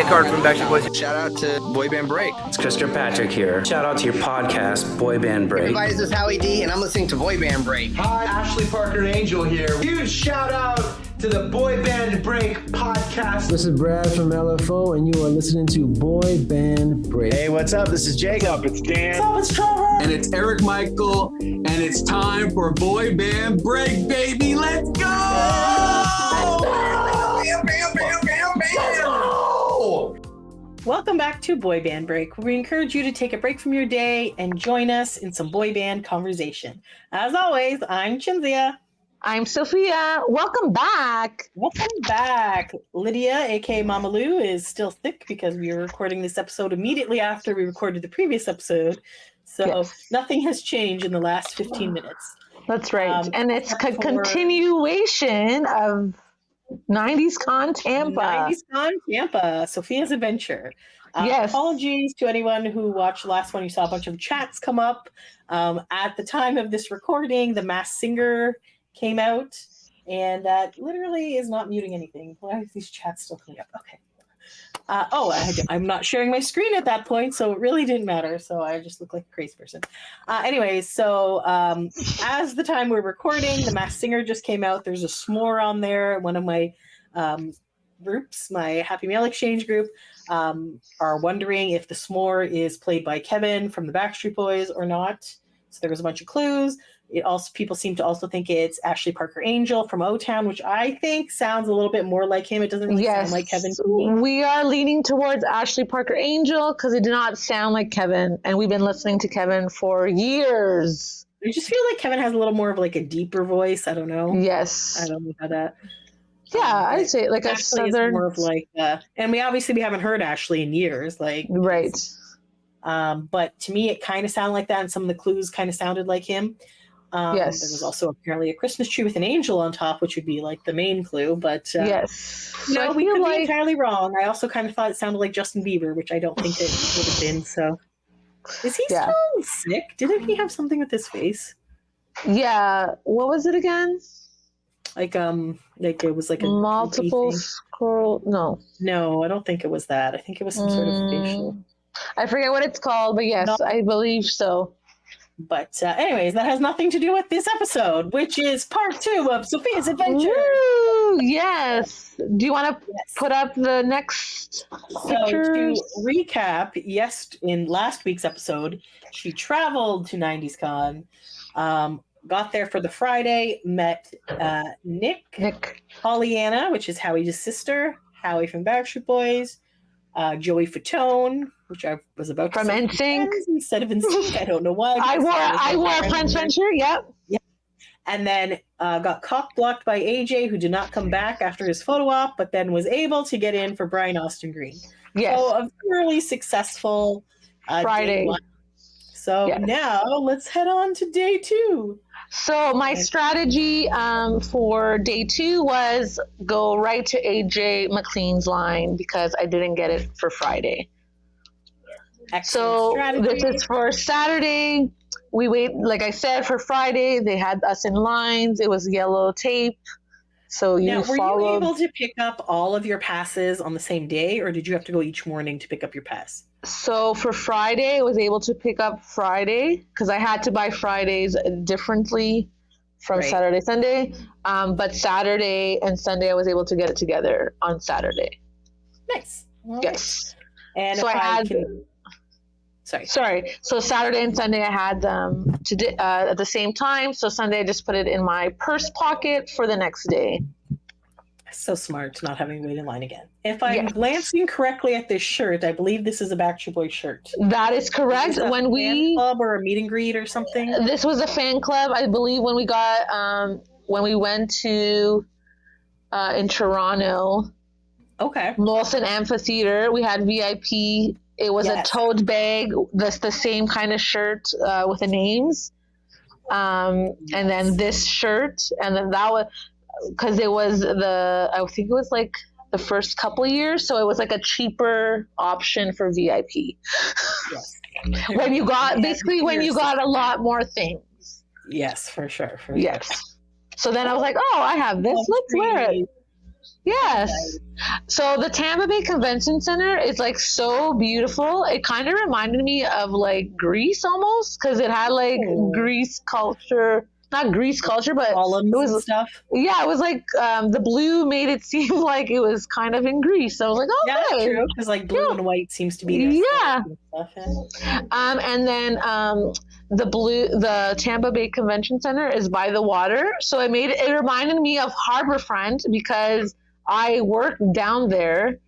Nick Hart from Backstreet Boys. Shout out to Boy Band Break. It's Christopher Patrick here. Shout out to your podcast, Boy Band Break. Everybody, this is Howie D, and I'm listening to Boy Band Break. Hi, Ashley Parker Angel here. Huge shout out to the Boy Band Break podcast. This is Brad from LFO, and you are listening to Boy Band Break. Hey, what's up? This is Jacob. What's up? It's Dan. What's up? It's Trevor. And it's Eric Michael, and it's time for Boy Band Break, baby. Let's go! Bam, bam, bam, bam, bam. Welcome back to Boy Band Break, where we encourage you to take a break from your day and join us in some boy band conversation. As always, I'm Chinzia. I'm Sofia. Welcome back. Welcome back. Lydia, aka Mama Lou, is still sick because we were recording this episode immediately after we recorded the previous episode. So Nothing has changed in the last 15 minutes. That's right. And it's a continuation of 90s Con Tampa. 90s Con Tampa, Sofia's Adventure. Yes. Apologies to anyone who watched the last one. You saw a bunch of chats come up. At the time of this recording, The Masked Singer came out, and that literally is not muting anything. Why are these chats still coming up? Okay. I'm not sharing my screen at that point, so it really didn't matter. So I just look like a crazy person. Anyways, so as the time we're recording, The Masked Singer just came out. There's a s'more on there. One of my groups, my Happy Mail Exchange group, are wondering if the s'more is played by Kevin from the Backstreet Boys or not. So there was a bunch of clues. People seem to also think it's Ashley Parker Angel from O-Town, which I think sounds a little bit more like him. It doesn't really sound like Kevin to me. We are leaning towards Ashley Parker Angel because it did not sound like Kevin, and we've been listening to Kevin for years. I just feel like Kevin has a little more of like a deeper voice. I don't know. Yes. I don't know how that. Yeah, I'd say like Ashley a southern. Is more of like, and we haven't heard Ashley in years, like right. But to me, it kind of sounded like that, and some of the clues kind of sounded like him. Yes. There was also apparently a Christmas tree with an angel on top, which would be like the main clue. But yes, no, we could be entirely wrong. I also kind of thought it sounded like Justin Bieber, which I don't think it would have been. So, is he still sick? Didn't he have something with his face? Yeah. What was it again? Like it was like a multiple scroll. No, I don't think it was that. I think it was some sort of facial. I forget what it's called, but yes, I believe so. But anyways, that has nothing to do with this episode, which is part 2 of Sophia's Adventure. Woo, yes. Do you want to put up the next pictures? So to recap, in last week's episode, she traveled to 90s Con, got there for the Friday, met Nick, Pollyanna, which is Howie's sister, Howie from Backstreet Boys, Joey Fatone, which I was about to say NSYNC instead of NSYNC. I don't know why. I wore a French Venture. Yep. And then got cock blocked by AJ, who did not come back after his photo op, but then was able to get in for Brian Austin Green. Yes. So a fairly successful Friday. So now let's head on to day 2. So my strategy for day 2 was go right to AJ McLean's line because I didn't get it for Friday. Excellent strategy. This is for Saturday. We wait, like I said, for Friday. They had us in lines. It was yellow tape. So you were you able to pick up all of your passes on the same day, or did you have to go each morning to pick up your pass? So for Friday, I was able to pick up Friday because I had to buy Fridays differently from Saturday, Sunday. But Saturday and Sunday, I was able to get it together on Saturday. Nice. Yes. And so Sorry. So Saturday and Sunday I had them at the same time. So Sunday I just put it in my purse pocket for the next day. So smart, not having to wait in line again. If I'm glancing correctly at this shirt, I believe this is a Backstreet Boys shirt. That is correct. When fan club or a meet and greet or something. This was a fan club, I believe. When we went to in Toronto. Okay. Molson Amphitheater, we had VIP. It was a tote bag, that's the same kind of shirt with the names. And then this shirt, and then that was, because it was I think it was like the first couple of years, so it was like a cheaper option for VIP. Yes. when you got a lot more things. Yes, for sure. Yes. So then I was like, oh, I have this. Let's wear it. Yes. So the Tampa Bay Convention Center is like so beautiful. It kind of reminded me of like Greece almost, because it had like Greece culture. Not Greece culture, but columns it was and stuff. Yeah, it was like the blue made it seem like it was kind of in Greece. So I was like, oh, Yeah, that's true. Because like blue and white seems to be their stuff. And then the Tampa Bay Convention Center is by the water, so it reminded me of Harborfront because I work down there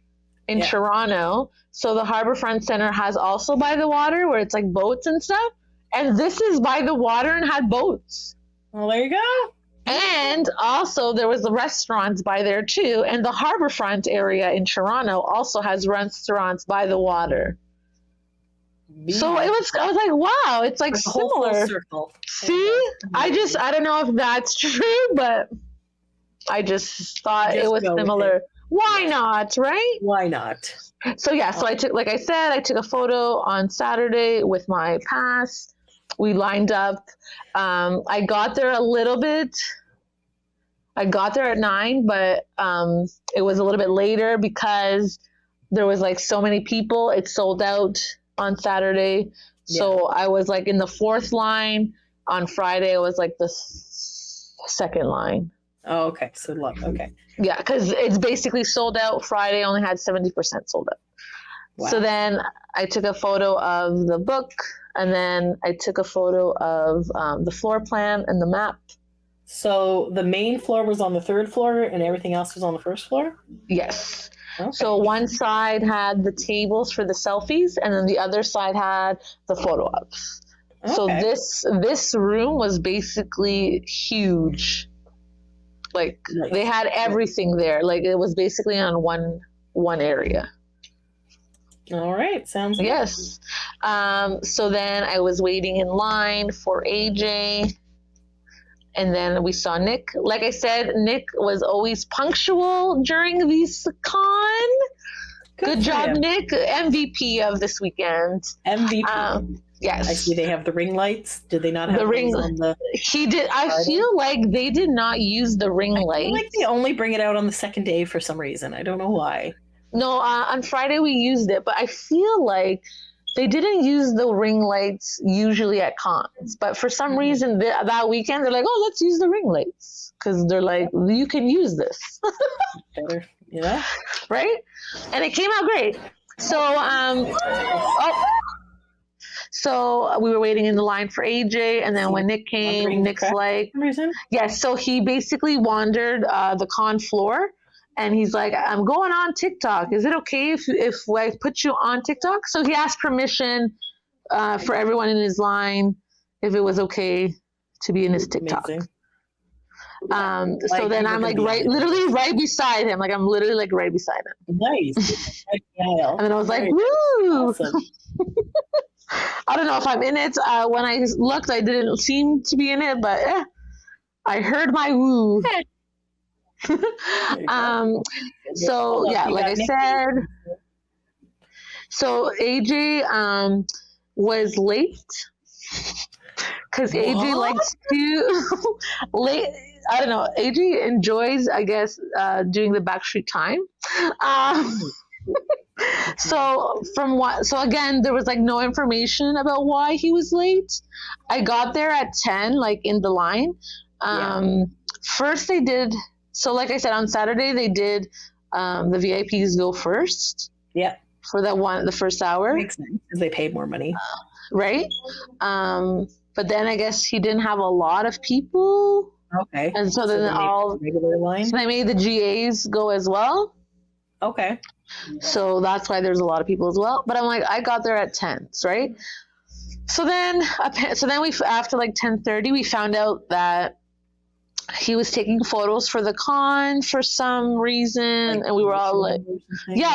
in Toronto. So the Harborfront Center has also by the water where it's like boats and stuff, and this is by the water and had boats. Well, there you go. And also there was the restaurants by there too, and the Harborfront area in Toronto also has restaurants by the water. So I was like, wow, it's like similar. Circle. See, I don't know if that's true, but I just thought it was similar. Why not, right? Why not? So so I took, like I said, I took a photo on Saturday with my pass. We lined up. I got there a little bit. I got there at 9, but it was a little bit later because there was like so many people. It sold out on Saturday. So I was like in the 4th line. On Friday, it was like the 2nd line. Oh, okay. So look, okay. Yeah, because it's basically sold out. Friday only had 70% sold out. Wow. So then I took a photo of the book, and then I took a photo of the floor plan and the map. So the main floor was on the 3rd floor and everything else was on the 1st floor? Yes. Okay. So one side had the tables for the selfies, and then the other side had the photo ops. Okay. So this room was basically huge. Like they had everything there. Like it was basically on one area. All right, sounds good. Yes. So then I was waiting in line for AJ, and then we saw Nick. Like I said, Nick was always punctual during these con. Good job, him. Nick. MVP of this weekend. MVP. Yes. I see they have the ring lights. Did they not have the ring on the He did. I feel like they did not use the ring light. I feel like they only bring it out on the 2nd day for some reason. I don't know why. No, on Friday we used it, but I feel like they didn't use the ring lights usually at cons. But for some reason that weekend, they're like, oh, let's use the ring lights. Because they're like, you can use this. Better, yeah. Right? And it came out great. So, So we were waiting in the line for AJ, and then when Nick came, Nick's like, yes. So he basically wandered the con floor, and he's like, I'm going on TikTok. Is it okay if I put you on TikTok? So he asked permission for everyone in his line if it was okay to be in his TikTok. So then I'm like literally right beside him. Like I'm literally like right beside him. Nice. And then I was like, woo! Awesome. I don't know if I'm in it. When I looked, I didn't seem to be in it, but I heard my woo. So yeah, like I said, so AJ was late because AJ likes to I don't know. AJ enjoys, I guess, doing the backstreet time. So again, there was like no information about why he was late. I got there at 10, like in the line. First they did, so like I said, on Saturday they did the VIPs go first. Yeah. For the first hour. Makes sense because they paid more money. Right? But then I guess he didn't have a lot of people. Okay. And so then regular line. So they made the GAs go as well. Okay. So that's why there's a lot of people as well. But I'm like, I got there at 10, right? So then we, after like 10:30, we found out that he was taking photos for the con for some reason, and we were all like,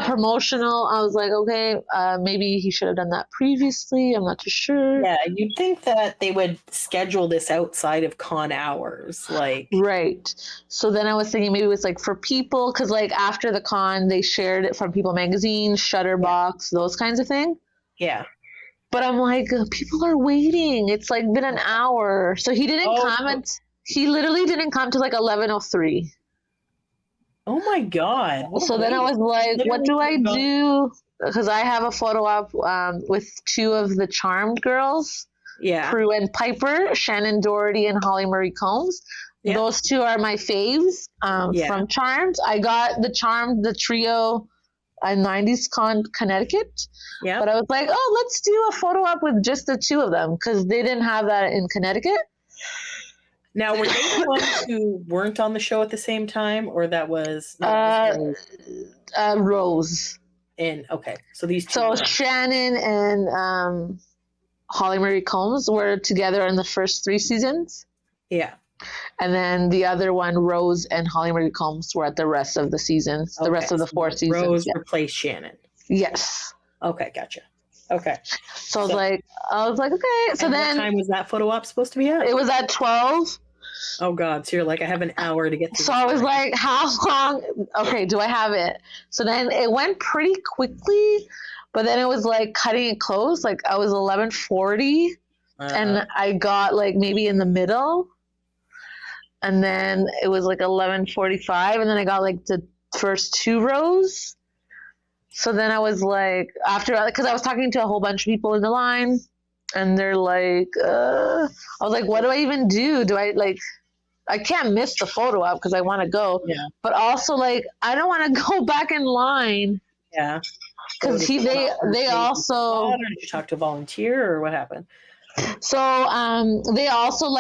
promotional. I was like, okay, maybe he should have done that previously. I'm not too sure. Yeah, you'd think that they would schedule this outside of con hours, like. Right. So then I was thinking maybe it was like for people, because like after the con, they shared it from People Magazine, Shutterbox, those kinds of thing. Yeah. But I'm like, people are waiting. It's like been an hour. So he didn't comment. He literally didn't come to like 11:03. Oh my God. What a So then I waste. was like, what do I Literally do? Because I have a photo op with two of the Charmed girls, Yeah. Prue and Piper, Shannon Doherty and Holly Marie Combs. Yeah. Those two are my faves from Charmed. I got the Charmed, the trio in 90s Con, Connecticut. Yeah. But I was like, oh, let's do a photo op with just the two of them because they didn't have that in Connecticut. Now, were they the ones who weren't on the show at the same time, or that was Rose? Okay, so these two. So Shannon and Holly Marie Combs were together in the first 3 seasons. Yeah. And then the other one, Rose and Holly Marie Combs, were at the rest of the seasons, the rest of the 4 seasons. Rose replaced Shannon. Yes. Okay, gotcha. Okay. So I was like, okay. So then, what time was that photo op supposed to be at? It was at 12. Oh God! So you're like, I have an hour to get to. So I was like, how long? Okay, do I have it? So then it went pretty quickly, but then it was like cutting it close. Like I was 11:40, and I got like maybe in the middle, and then it was like 11:45, and then I got like the first 2 rows. So then I was like, because I was talking to a whole bunch of people in the line, and they're like, I was like, what do I even do? Do I I can't miss the photo op because I want to go. Yeah. But also like, I don't want to go back in line. Yeah. Because they also. Or did you talk to a volunteer or what happened? So they also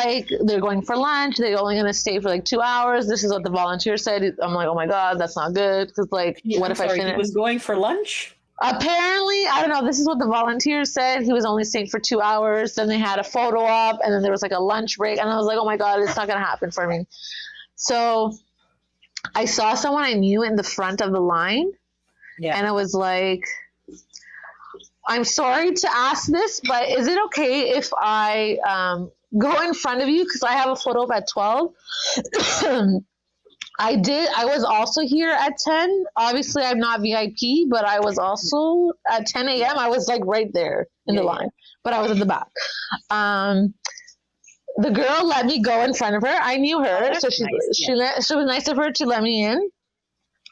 they're going for lunch. They're only going to stay for like 2 hours. This is what the volunteer said. I'm like, oh my God, that's not good. Because what if I finish? He was going for lunch? Apparently, I don't know. This is what the volunteer said. He was only staying for 2 hours. Then they had a photo op, and then there was like a lunch break. And I was like, oh my God, it's not going to happen for me. So I saw someone I knew in the front of the line. Yeah. And I was like, I'm sorry to ask this, but is it okay if I go in front of you? Because I have a photo op at 12. I was also here at 10. Obviously, I'm not VIP, but I was also at 10 a.m. I was like right there in the line, but I was at the back. The girl let me go in front of her. I knew her, so she was nice of her to let me in.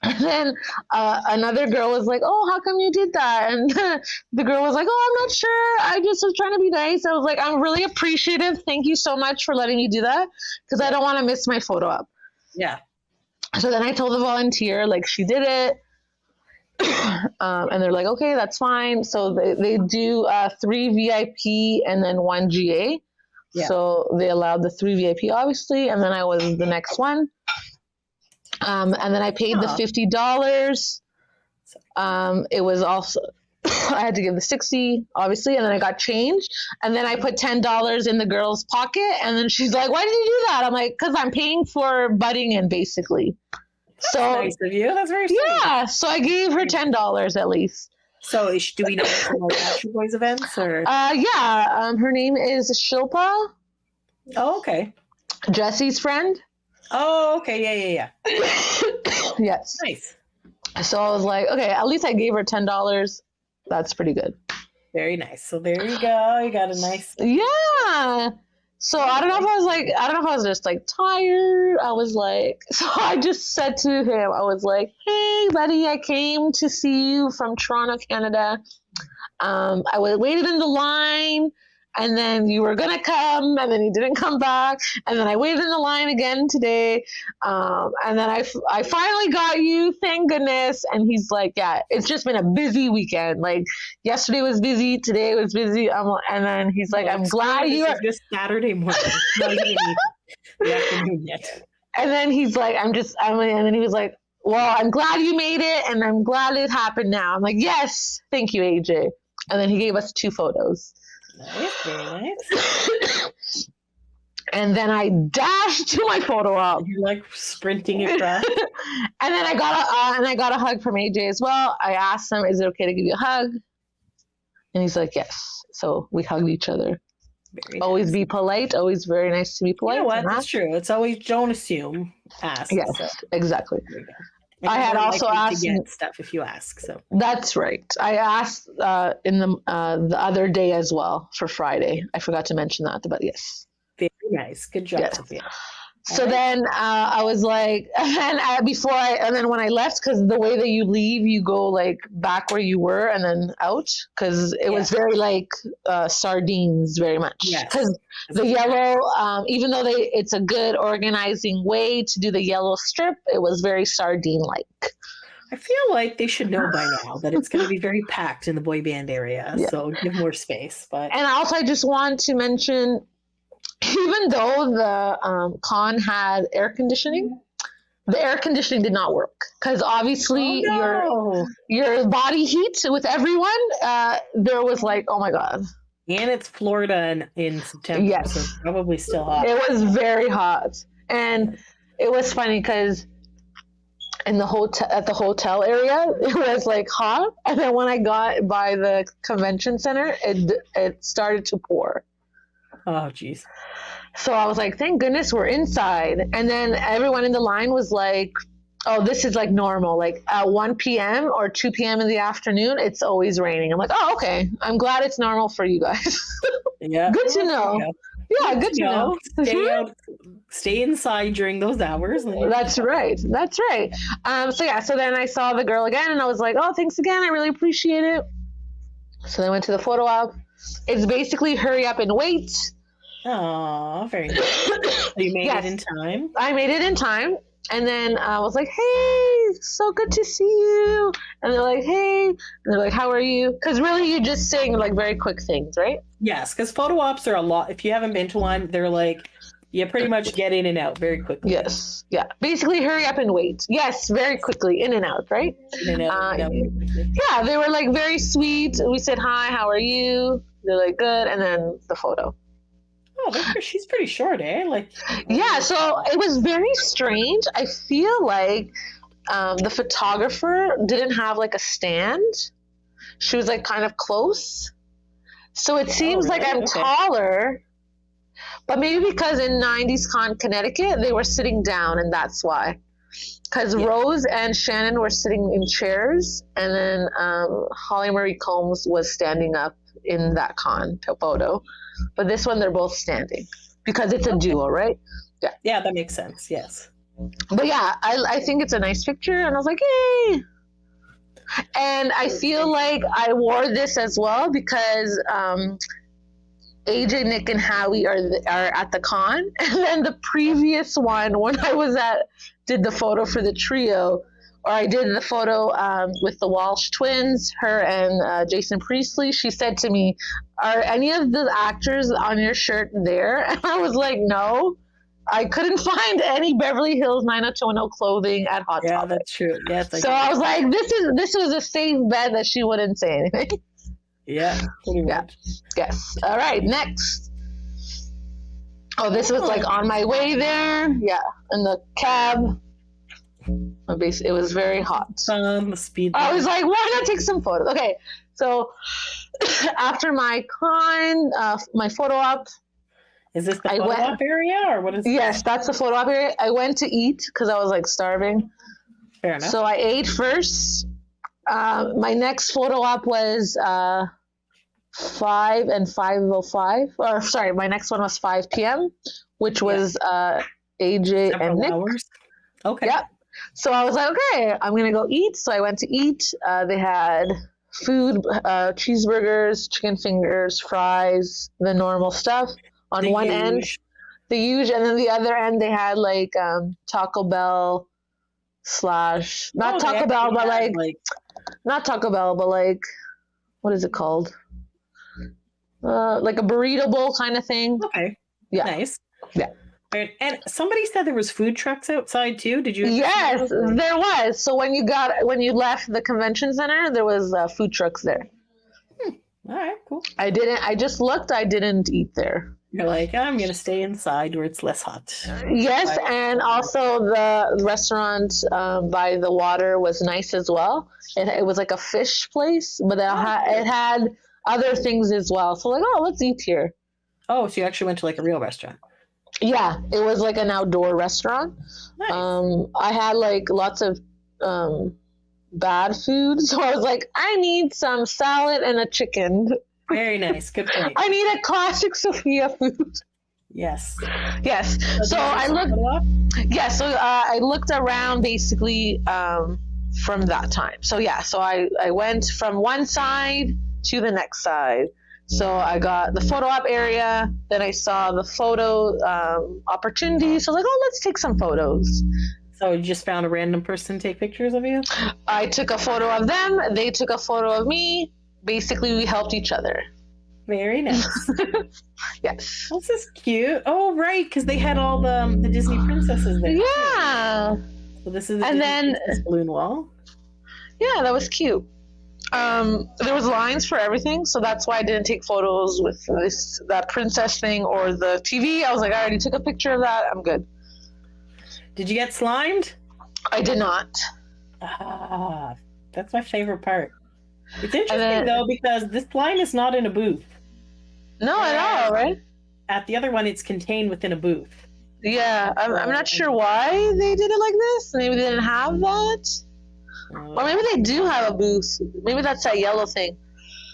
And then another girl was like, oh, how come you did that? And the girl was like, oh, I'm not sure. I just was trying to be nice. I was like, I'm really appreciative. Thank you so much for letting me do that because I don't want to miss my photo op. Yeah. So then I told the volunteer, she did it. And they're like, okay, that's fine. So they do 3 VIP and then 1 GA. Yeah. So they allowed the 3 VIP, obviously. And then I was the next one. And then I paid the $50. It was also, I had to give the $60, obviously. And then I got change. And then I put $10 in the girl's pocket. And then she's like, why did you do that? I'm like, because I'm paying for butting in, basically. So nice of you. That's very sweet. Yeah. So I gave her $10 at least. So do we know from Astro Boys events or? Yeah. Her name is Shilpa. Oh, okay. Jesse's friend. Oh, okay. Yeah. Yes. Nice. So I was like, okay, at least I gave her $10. That's pretty good. Very nice. So there you go. You got a nice. Yeah. So I don't know if I was just tired. I was like, so I just said to him, I was like, hey, buddy, I came to see you from Toronto, Canada. I waited in the line. And then you were going to come, and then you didn't come back. And then I waited in the line again today. And then I finally got you, thank goodness. And he's like, yeah, it's just been a busy weekend. Yesterday was busy, today was busy. And then he's like, I'm glad you are. Just Saturday morning. Not even the afternoon yet. And then he's like, and then he was like, well, I'm glad you made it, and I'm glad it happened now. I'm like, yes, thank you, AJ. And then he gave us 2 photos. Nice, very nice. And then I dashed to my photo op. You're sprinting across. And then I got a hug from AJ as well. I asked him, "Is it okay to give you a hug?" And he's like, "Yes." So we hugged each other. Very always nice. Be polite. Always very nice to be polite. You know what? That's true. It's always don't assume. Ask. Yes, so. Exactly. And I had also asked to get stuff if you ask. So that's right. I asked in the other day as well for Friday. I forgot to mention that, but yes. Very nice. Good job, yes. Sofia. So then I was like, and then when I left, because the way that you leave, you go like back where you were and then out, because it was very like sardines, very much. Because the yellow, even though it's a good organizing way to do the yellow strip, it was very sardine-like. I feel like they should know by now that it's going to be very packed in the boy band area, so give more space. But and also, I just want to mention, even though the con had air conditioning, the air conditioning did not work because obviously your body heat with everyone. There was like, oh my god. And it's Florida in September, so it's probably still hot. It was very hot, and it was funny because in the hotel, at the hotel area, it was like hot, and then when I got by the convention center, it started to pour. Oh, jeez. So I was like, thank goodness we're inside. And then everyone in the line was like, oh, this is like normal. Like at 1 p.m. or 2 p.m. in the afternoon, it's always raining. I'm like, oh, okay. I'm glad it's normal for you guys. Yeah. Good to know. Yeah, good to know. Stay inside during those hours. That's right. That's right. So then I saw the girl again and I was like, oh, thanks again. I really appreciate it. So then I went to the photo op. It's basically hurry up and wait. Oh, very nice. So you made it in time? I made it in time. And then I was like, hey, so good to see you. And they're like, hey. And they're like, how are you? Because really you're just saying like very quick things, right? Yes, because photo ops are a lot. If you haven't been to one, they're like, you pretty much get in and out very quickly. Yes. Yeah. Basically hurry up and wait. Yes, very quickly. In and out, right? In and out. Yeah, they were like very sweet. We said, hi, how are you? They're like, good. And then the photo. Oh, she's pretty short, eh? Like, yeah, so it was very strange. I feel like the photographer didn't have like a stand. She was like kind of close. So it seems like I'm taller, but maybe because in 90s Con Connecticut, they were sitting down and that's why. Because Rose and Shannon were sitting in chairs and then Holly Marie Combs was standing up in that con photo. But this one, they're both standing because it's a duo, right? Yeah. Yeah, that makes sense. Yes. But yeah, I think it's a nice picture. And I was like, yay. And I feel like I wore this as well because AJ, Nick, and Howie are at the con. And then the previous one, when I did the photo for the trio, or I did the photo with the Walsh twins, her and Jason Priestley, she said to me, are any of the actors on your shirt there? And I was like, no. I couldn't find any Beverly Hills 90210 clothing at Hot Topic. Yeah, that's true. Yes. So I was like, this was a safe bet that she wouldn't say anything. Yeah, pretty much. Yes. All right, next. Oh, this was like on my way there. Yeah, in the cab. It was very hot. Speed. I was like, why not take some photos? Okay, so after my con, my photo op. Is this the photo op area or what is it? Yes, that's the photo op area. I went to eat because I was like starving. Fair enough. So I ate first. My next photo op was 5 and 5:05. Or sorry, my next one was 5 p.m., which was AJ Several and Nick. Hours. Okay. Yep. So I was like, okay, I'm going to go eat. So I went to eat. They had food, cheeseburgers, chicken fingers, fries, the normal stuff on one end. The huge. And then the other end, they had like Taco Bell / not Taco Bell, but not Taco Bell, but like, what is it called? Like a burrito bowl kind of thing. Okay. Yeah. Nice. Yeah. And somebody said there was food trucks outside too. Did you? Yes, there was. So when you left the convention center, there was food trucks there. All right, cool. I just looked. I didn't eat there. You're like, I'm gonna stay inside where it's less hot. Yes, and also the restaurant by the water was nice as well. It was like a fish place, but it had other things as well. So like, oh, let's eat here. Oh, so you actually went to like a real restaurant? Yeah, it was like an outdoor restaurant. Nice. I had like lots of bad food, so I was like, I need some salad and a chicken. Very nice. Good point. I need a classic Sofia food. Yes. Yes. So I looked. Yeah. So I looked around basically from that time. So yeah. So I went from one side to the next side. So I got the photo op area. Then I saw the photo opportunity. So I was like, oh, let's take some photos. So you just found a random person to take pictures of you? I took a photo of them. They took a photo of me. Basically, we helped each other. Very nice. Yes. This is cute. Oh, right, because they had all the Disney princesses there. Yeah. So this is the Disney princess balloon wall. Yeah, that was cute. There was lines for everything, so that's why I didn't take photos with that princess thing or the TV. I was like, I already took a picture of that. I'm good. Did you get slimed? I did not. Ah, that's my favorite part. It's interesting though because this slime is not in a booth. No, at all, right? At the other one, it's contained within a booth. Yeah, I'm not sure why they did it like this. Maybe they didn't have that. Or maybe they do have a booth. Maybe that's that yellow thing.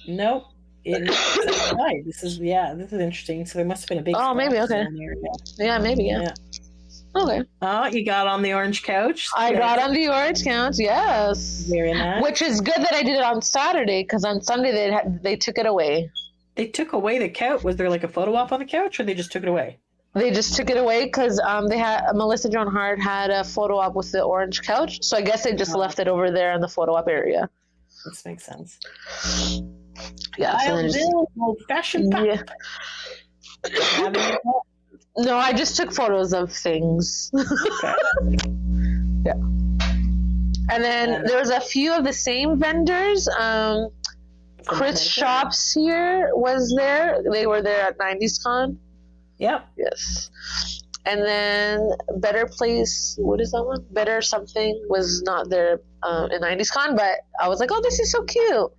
Nope. This is interesting. So there must have been a big. Oh, maybe okay. Yeah, maybe yeah. Okay. Oh, you got on the orange couch. I got on the orange couch. Yes. Very nice. Which is good that I did it on Saturday because on Sunday they took it away. They took away the couch. Was there like a photo op on the couch, or they just took it away? They just took it away because they had Melissa Joan Hart had a photo op with the orange couch, so I guess they just left it over there in the photo op area. This makes sense. Yeah, old-fashioned pop. Yeah. No, I just took photos of things. Okay. Yeah. And then there was a few of the same vendors. Chris Shops here was there. They were there at 90s Con. Yep. Yes. And then Better Place, what is that one? Better Something was not there in 90s Con, but I was like, oh, this is so cute.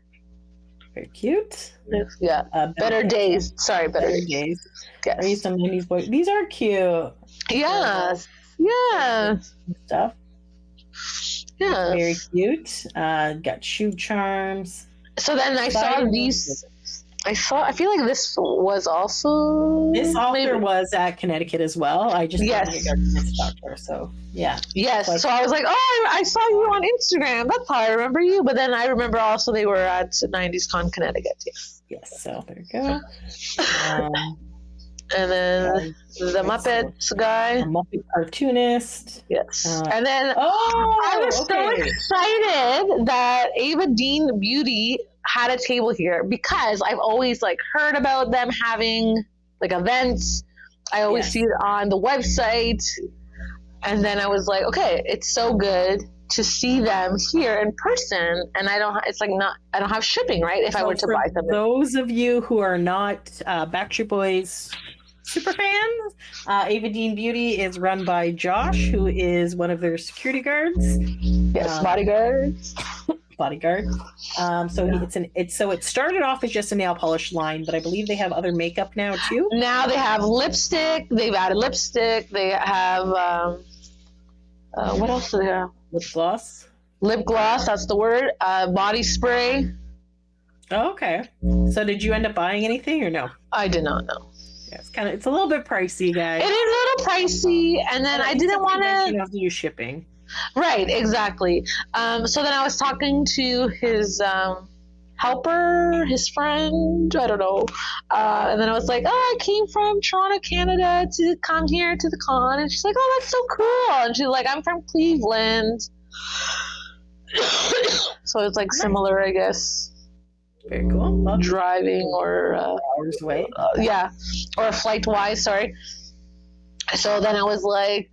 Very cute. Yeah. Better Days. Sorry, Better Days. Yes. Are you some 90s boys? These are cute. Yes. Yeah. Stuff. Yeah. Very cute. Got shoe charms. So then I saw these. I feel like this was also. This author was at Connecticut as well. I just talked to her. So yeah. Yes. So I was like, oh, I saw you on Instagram. That's how I remember you. But then I remember also they were at 90s Con Connecticut. Yes. So there you go. And then the Muppets guy. A Muppet cartoonist. Yes. And then I was so excited that Ava Dean Beauty had a table here because I've always heard about them having events. I always see it on the website. And then I was like, okay, it's so good to see them here in person, and I don't have shipping, right? If I were to buy them. Those of you who are not Backstreet Boys super fans, Ava Dean Beauty is run by Josh, who is one of their security guards. Yes, bodyguards. So it started off as just a nail polish line, but I believe they have other makeup now too. Now they have lipstick. They've added lipstick. They have what else do they have? Lip gloss. Lip gloss. That's the word. Body spray. Oh, okay. So did you end up buying anything or no? I did not know. Yeah, it's a little bit pricey, guys. It is a little pricey, and then I didn't want to. You have to use shipping. Right, exactly. So then I was talking to his helper, his friend, I don't know. And then I was like, oh, I came from Toronto, Canada to come here to the con. And she's like, oh, that's so cool. And she's like, I'm from Cleveland. So it's similar, I guess. Very cool. Driving or hours away. Or flight wise, sorry. So then I was like,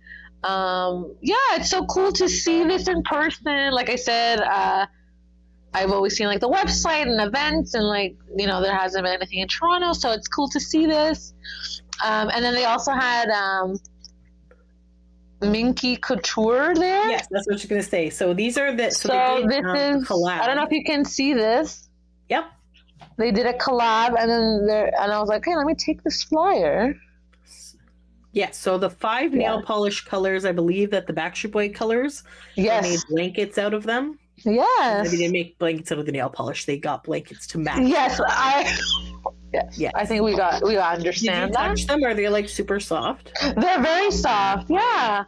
it's so cool to see this in person. Like I said, I've always seen the website and events, and there hasn't been anything in Toronto, so it's cool to see this. And then they also had Minky Couture there. Yes, that's what you're gonna say. So these are the this is collab. I don't know if you can see this. Yep. They did a collab, and I was like, hey, let me take this flyer. Yes, so the 5 nail polish colors, I believe that the Backstreet Boy colors, they made blankets out of them. Yes. Maybe they make blankets out of the nail polish. They got blankets to match. Yes, Yes. Yes. I think we got Did you understand that. touch them? Are they like super soft? They're very soft. Yeah.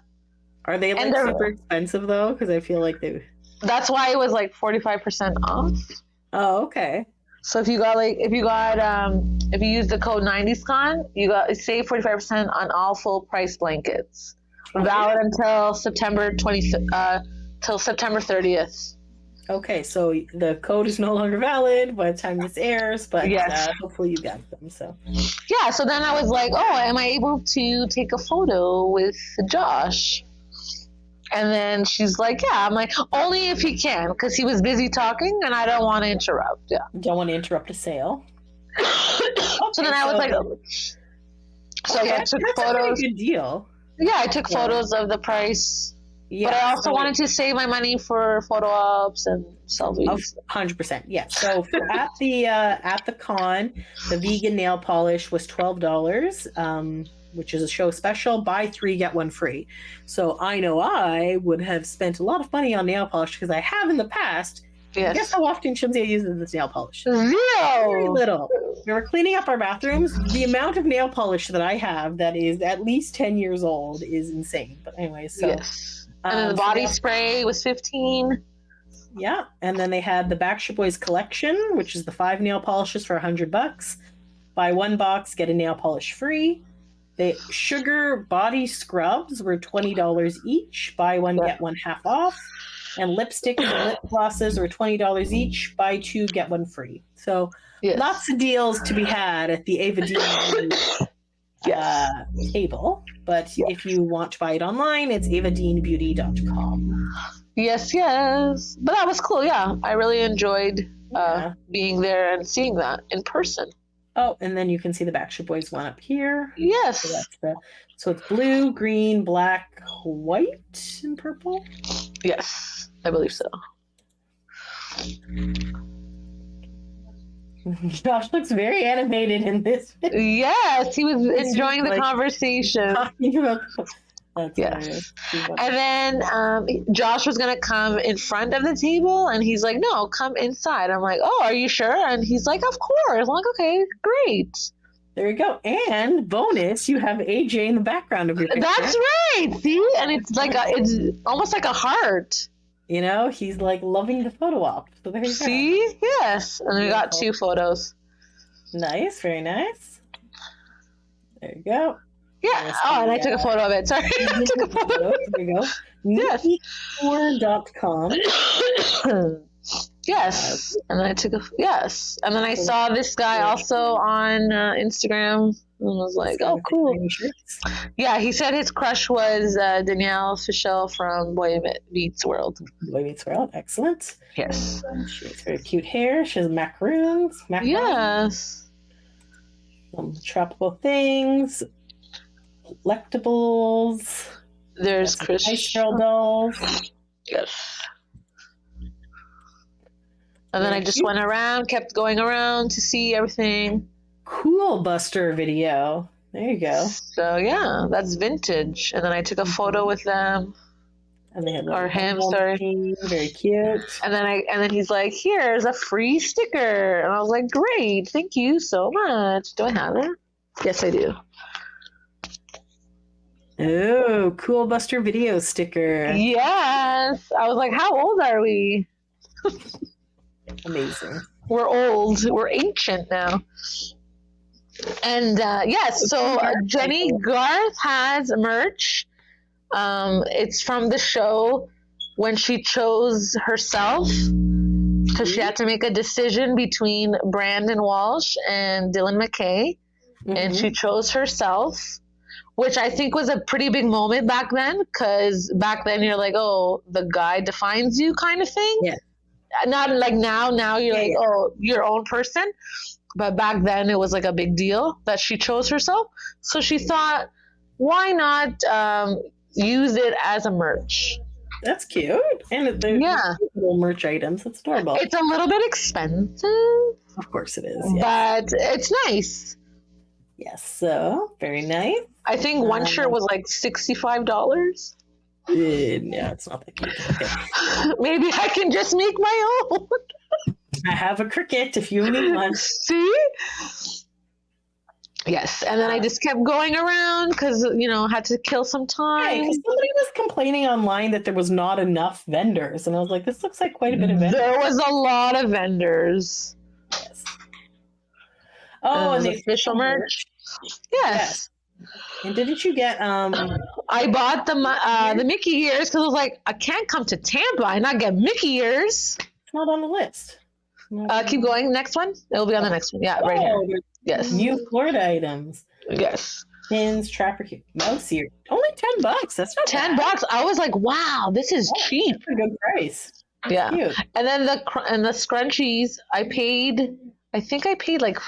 Are they like they're- super expensive though? Because I feel like they. That's why it was like 45% off. Oh, okay. So if you use the code 90scon, you got save 45% on all full price blankets. Valid until September 30th. Okay, so the code is no longer valid by the time this airs, but Yes. hopefully you got them. So Yeah, so then I was like, oh, am I able to take a photo with Josh? And then she's like, yeah. I'm like, only if he can, because he was busy talking and I don't want to interrupt. Yeah. don't want to interrupt a sale. So then I was like, so I took that's photos. a pretty good deal. Yeah, I took photos of the price. Yeah, But I also wanted to save my money for photo ops and selfies. 100%. Yes. So at the con, the vegan nail polish was $12, which is a show special. Buy 3 get 1 free. So I know I would have spent a lot of money on nail polish because I have in the past. Yes. Guess how often Shinzia uses this nail polish? 0. Very little. We were cleaning up our bathrooms. The amount of nail polish that I have that is at least 10 years old is insane. But anyway, so. Yes. And then the body spray was 15. Yeah, and then they had the Backstreet Boys collection, which is the 5 nail polishes for $100. Buy 1 box, get a nail polish free. The sugar body scrubs were $20 each. Buy 1, get 1 half off. And lipsticks and lip glosses were $20 each. Buy 2, get 1 free. So lots of deals to be had at the Ava Dean table. But if you want to buy it online, it's avadeanbeauty.com. Yes. But that was cool. Yeah, I really enjoyed being there and seeing that in person. Oh, and then you can see the Backstreet Boys one up here. Yes. So it's blue, green, black, white, and purple. Yes, I believe so. Josh looks very animated in this. Yes, he was enjoying the conversation. Talking about that's yes. And then Josh was gonna come in front of the table, and he's like, "No, come inside." I'm like, "Oh, are you sure?" And he's like, "Of course." I'm like, "Okay, great." There you go. And bonus, you have AJ in the background of your picture. That's right. See, and it's like it's almost like a heart. You know, he's like loving the photo op. So there you go. See, yes, and we got 2 photos. Nice, very nice. There you go. Yeah. Oh, and I took a photo of it. Sorry, I took a photo. There you go. Yes. Meettour.com. Yes, and I took and then I saw this guy also on Instagram, and was like, "Oh, cool." Yeah, he said his crush was Danielle Fishel from Boy Meets World. Boy Meets World, excellent. Yes, she has very cute hair. She has macaroons. Yes, some tropical things, collectibles. There's Chris Ice Girl dolls. Yes. And then I just went around, kept going around to see everything. Cool Buster video. There you go. So yeah, that's vintage. And then I took a photo with them. And they had him, sorry. Very cute. And then he's like, "Here's a free sticker." And I was like, "Great, thank you so much." Do I have it? Yes, I do. Oh, Cool Buster video sticker. Yes. I was like, how old are we? Amazing. We're old. We're ancient now. And yes, so Jenny Garth has merch. It's from the show when she chose herself, because she had to make a decision between Brandon Walsh and Dylan McKay, and she chose herself, which I think was a pretty big moment back then, because back then you're like, oh, the guy defines you kind of thing. Yeah. Not like now you're like, oh, your own person. But back then it was like a big deal that she chose herself. So she thought, why not use it as a merch? That's cute. And they're little merch items. That's adorable. It's a little bit expensive. Of course it is. But it's nice. Yes. So very nice. I think one shirt was like $65. Yeah, it's not that cute. Okay. Maybe I can just make my own. I have a cricket if you need one. See? Yes, and then I just kept going around because, you know, had to kill some time. Somebody was complaining online that there was not enough vendors, and I was like, this looks like quite a bit of vendors. There was a lot of vendors. Yes. Oh, and the official merch. Yes. And didn't you get I bought the Mickey ears because I was like, I can't come to Tampa and not get Mickey ears. It's not on the list. Keep going. Next one. It'll be on the next one. Yeah, right here. Yes. New Florida items. Yes. Pins, trapper, mouse ear. Only $10. That's not $10. I was like, wow, this is cheap. That's a good price. That's yeah. Cute. And then the scrunchies, I think I paid like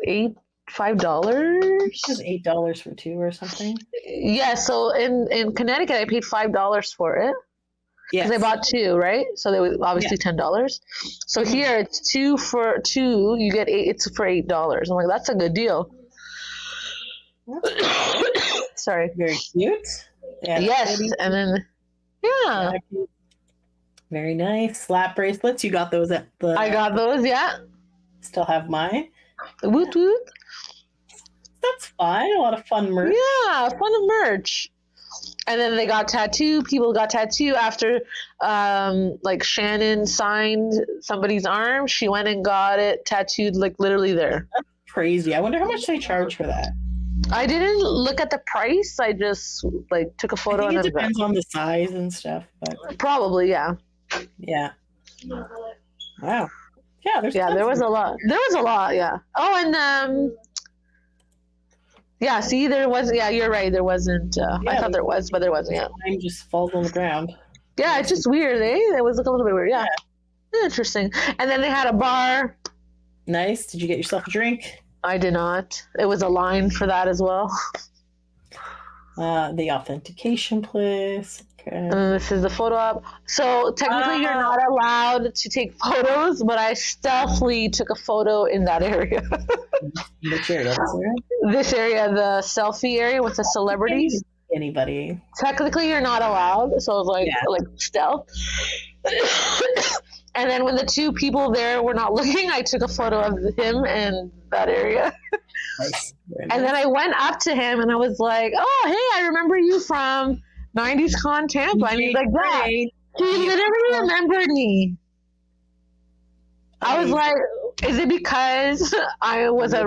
$5. It was $8 for 2 or something. Yeah. So in Connecticut, I paid $5 for it. Because I bought 2, right? So they were obviously $10. So here it's 2 for 2. You get 8. It's for $8. I'm like, that's a good deal. Sorry. Very cute. Yeah, yes, and then very nice slap bracelets. You got those at the. I got those. Yeah. Still have mine. Woot woot. That's fine. A lot of fun merch. Yeah, fun merch. And then they got tattooed. People got tattooed after, like Shannon signed somebody's arm. She went and got it tattooed, like literally there. That's crazy. I wonder how much they charge for that. I didn't look at the price. I just like took a photo. I think it depends on the size and stuff, but probably yeah. Yeah. Wow. Yeah. There was a lot. There was a lot. Yeah. Oh, and yeah, see, there was, you're right. There wasn't, I thought there was, but there wasn't, Time just falls on the ground. Yeah, it's just weird, eh? It was like a little bit weird, yeah. Interesting. And then they had a bar. Nice. Did you get yourself a drink? I did not. It was a line for that as well. The authentication place. Okay. And then this is the photo op. So technically you're not allowed to take photos, but I stealthily took a photo in that area. Which area? This area, the selfie area with the celebrities. Anybody. Technically you're not allowed. So it was like stealth. And then when the 2 people there were not looking, I took a photo of him in that area. Nice. And then I went up to him and I was like, oh, hey, I remember you from 90s Con Tampa. And he's like, that. He literally remembered me. I was like, is it because I was a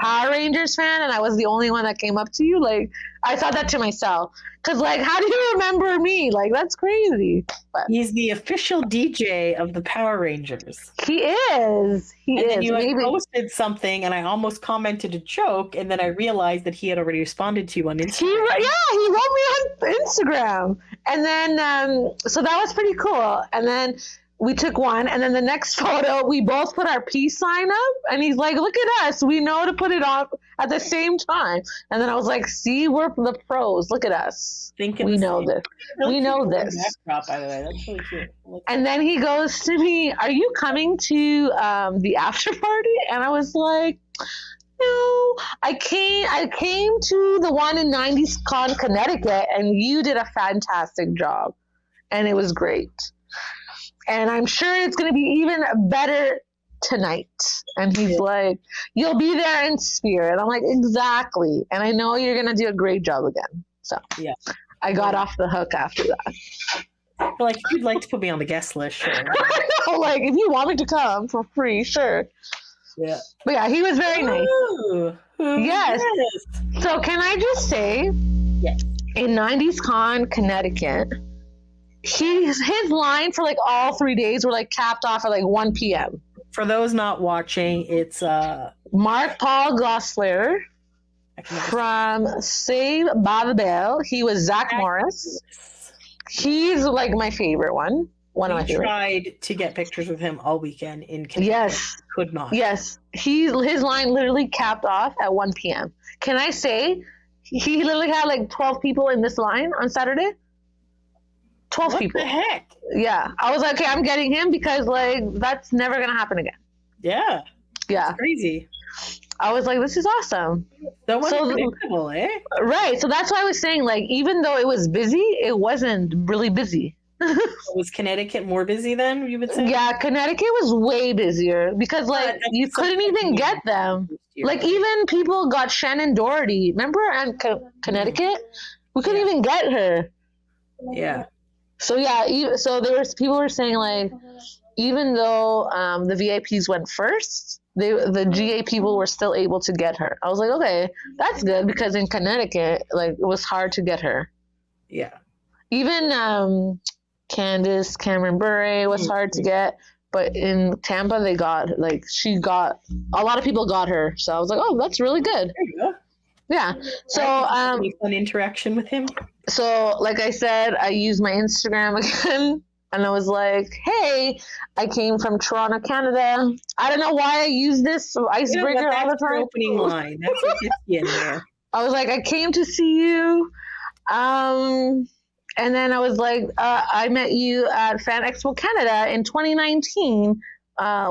Power Rangers fan and I was the only one that came up to you? Like, I thought that to myself. Because, like, how do you remember me? Like, that's crazy. But he's the official DJ of the Power Rangers. He is. Then you had posted something and I almost commented a joke and then I realized that he had already responded to you on Instagram. He wrote me on Instagram. And then, so that was pretty cool. And then we took one, and then the next photo, we both put our peace sign up, and he's like, look at us. We know to put it up at the same time. And then I was like, see, we're the pros. Look at us. We know this. We know this. Backdrop, by the way. That's really cute. And then he goes to me, are you coming to the after party? And I was like, no, I came to the one in 90s Con, Connecticut, and you did a fantastic job. And it was great. And I'm sure it's going to be even better tonight. And he's like, you'll be there in spirit. I'm like, exactly. And I know you're going to do a great job again. So I got off the hook after that. Like, if you'd like to put me on the guest list, sure. Like, if you want me to come for free, sure. Yeah. But yeah, he was very nice. Ooh, yes. So can I just say, in 90s Con, Connecticut, his line for like all 3 days were like capped off at like 1 p.m. For those not watching, it's Mark Paul Gosselaar from Saved by the Bell. He was Zach Morris. He's like my favorite one. One of my favorites. Tried to get pictures with him all weekend in Connecticut. Yes. Could not. Yes. His line literally capped off at 1 p.m. Can I say he literally had like 12 people in this line on Saturday? 12 people. What the heck? Yeah. I was like, okay, I'm getting him because like that's never going to happen again. Yeah. Yeah. It's crazy. I was like, this is awesome. So unpredictable, eh? Right. So that's why I was saying, like, even though it was busy, it wasn't really busy. Was Connecticut more busy then, you would say? Yeah, Connecticut was way busier because like you couldn't even get them. Like even people got Shannon Doherty. Remember in Connecticut? We couldn't even get her. Yeah. So yeah, so people were saying like even though the VIPs went first, the GA people were still able to get her. I was like, okay, that's good because in Connecticut, like it was hard to get her. Yeah. Even Candace Cameron Bure was hard to get, but in Tampa a lot of people got her. So I was like, oh, that's really good. There you go. Yeah. So any fun interaction with him. So like I said, I used my Instagram again. And I was like, hey, I came from Toronto, Canada. I don't know why I use this icebreaker all the time. Opening line. That's what gets you in there. I was like, I came to see you. And then I was like, I met you at Fan Expo Canada in 2019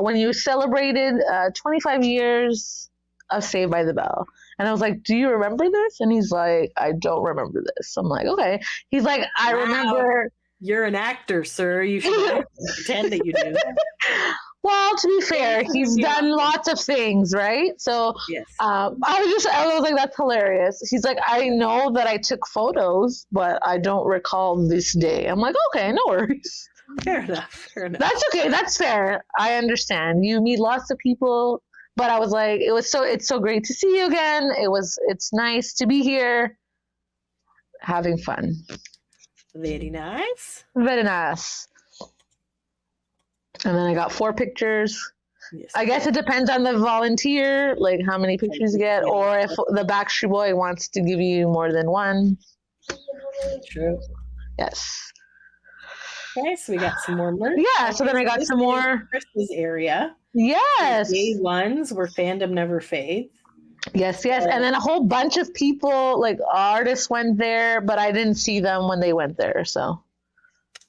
when you celebrated 25 years of Saved by the Bell. And I was like, do you remember this? And he's like, I don't remember this. I'm like, okay. He's like, I remember... You're an actor, sir. You should pretend that you do. Well, to be fair, he's done lots of things, right? So yes. I was like, that's hilarious. He's like, I know that I took photos, but I don't recall this day. I'm like, okay, no worries. Fair enough. That's okay. That's fair. I understand. You meet lots of people, but I was like, it's so great to see you again. It's nice to be here, having fun. Very nice. Very nice. And then I got 4 pictures. Yes, I guess it depends on the volunteer, like how many pictures you get, or if the Backstreet Boy wants to give you more than one. True. Yes. Okay, so we got some more merch. Yeah, so then I got some more. Christmas area. Yes. Day ones where fandom never fades. Yes. And then a whole bunch of people, like artists went there, but I didn't see them when they went there, so.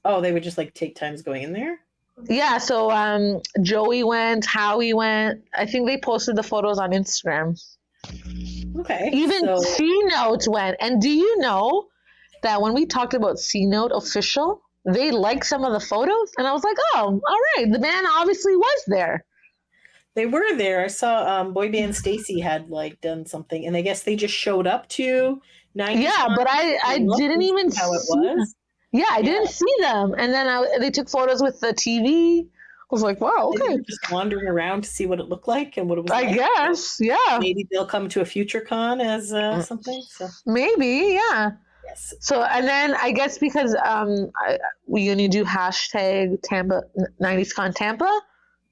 Oh, they would just like take times going in there? Yeah, so Joey went, Howie went. I think they posted the photos on Instagram. Okay. Even C-Note went. And do you know that when we talked about C-Note official, they liked some of the photos? And I was like, oh, all right. The band obviously was there. They were there. I saw boy band Stacy had like done something, and I guess they just showed up to 90. Yeah, but I didn't even how it was. Yeah, I didn't see them. And then they took photos with the TV. I was like, wow, okay. Just wandering around to see what it looked like and what it was I guess, yeah. Maybe they'll come to a future con as something. So. Maybe, yeah. Yes. So, and then I guess because we only do hashtag Tampa 90s Con Tampa,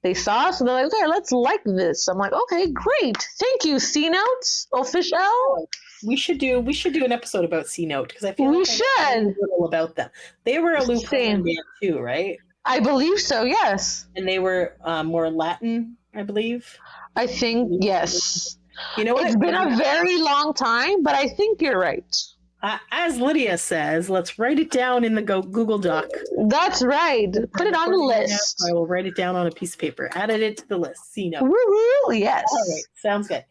they saw, so they're like, okay, let's like this. I'm like, okay, great. Thank you, C-Notes official. We should do an episode about C-Note because I feel we like should. I know a little about them. They were a Luke band too, right? I believe so, yes. And they were more Latin, I believe. I think, yes. You know what? It's been a very long time, but I think you're right. As Lydia says, let's write it down in the Google Doc. That's right. Put it on the list. I will write it down on a piece of paper. Added it to the list. C-Note. Woo-hoo, yes. All right. Sounds good.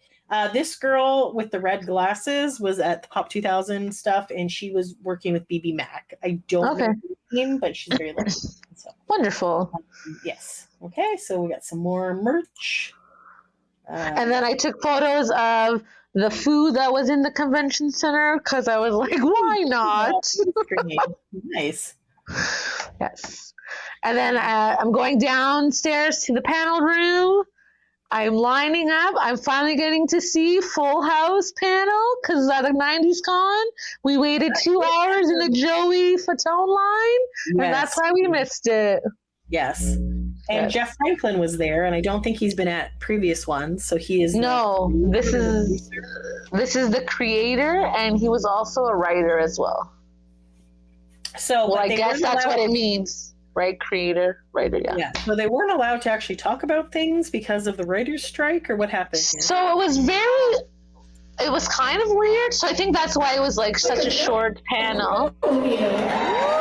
This girl with the red glasses was at the Pop 2000 stuff, and she was working with BB Mac. I don't know her name, but she's very lucky. So. Wonderful. Yes. Okay, so we got some more merch. And then I took photos of the food that was in the convention center because I was like, why not? Nice. Yes. And then I'm going downstairs to the panel room. I'm lining up. I'm finally getting to see Full House panel because at the 90s Con, we waited 2 hours in the Joey Fatone line, and that's why we missed it. Yes. And Jeff Franklin was there, and I don't think he's been at previous ones, so he is. No, this is the creator, and he was also a writer as well. So, I guess that's what it means, right? Creator, writer, yeah. Yeah. So they weren't allowed to actually talk about things because of the writers' strike, or what happened here? So it was kind of weird. So I think that's why it was like such a short panel. Oh.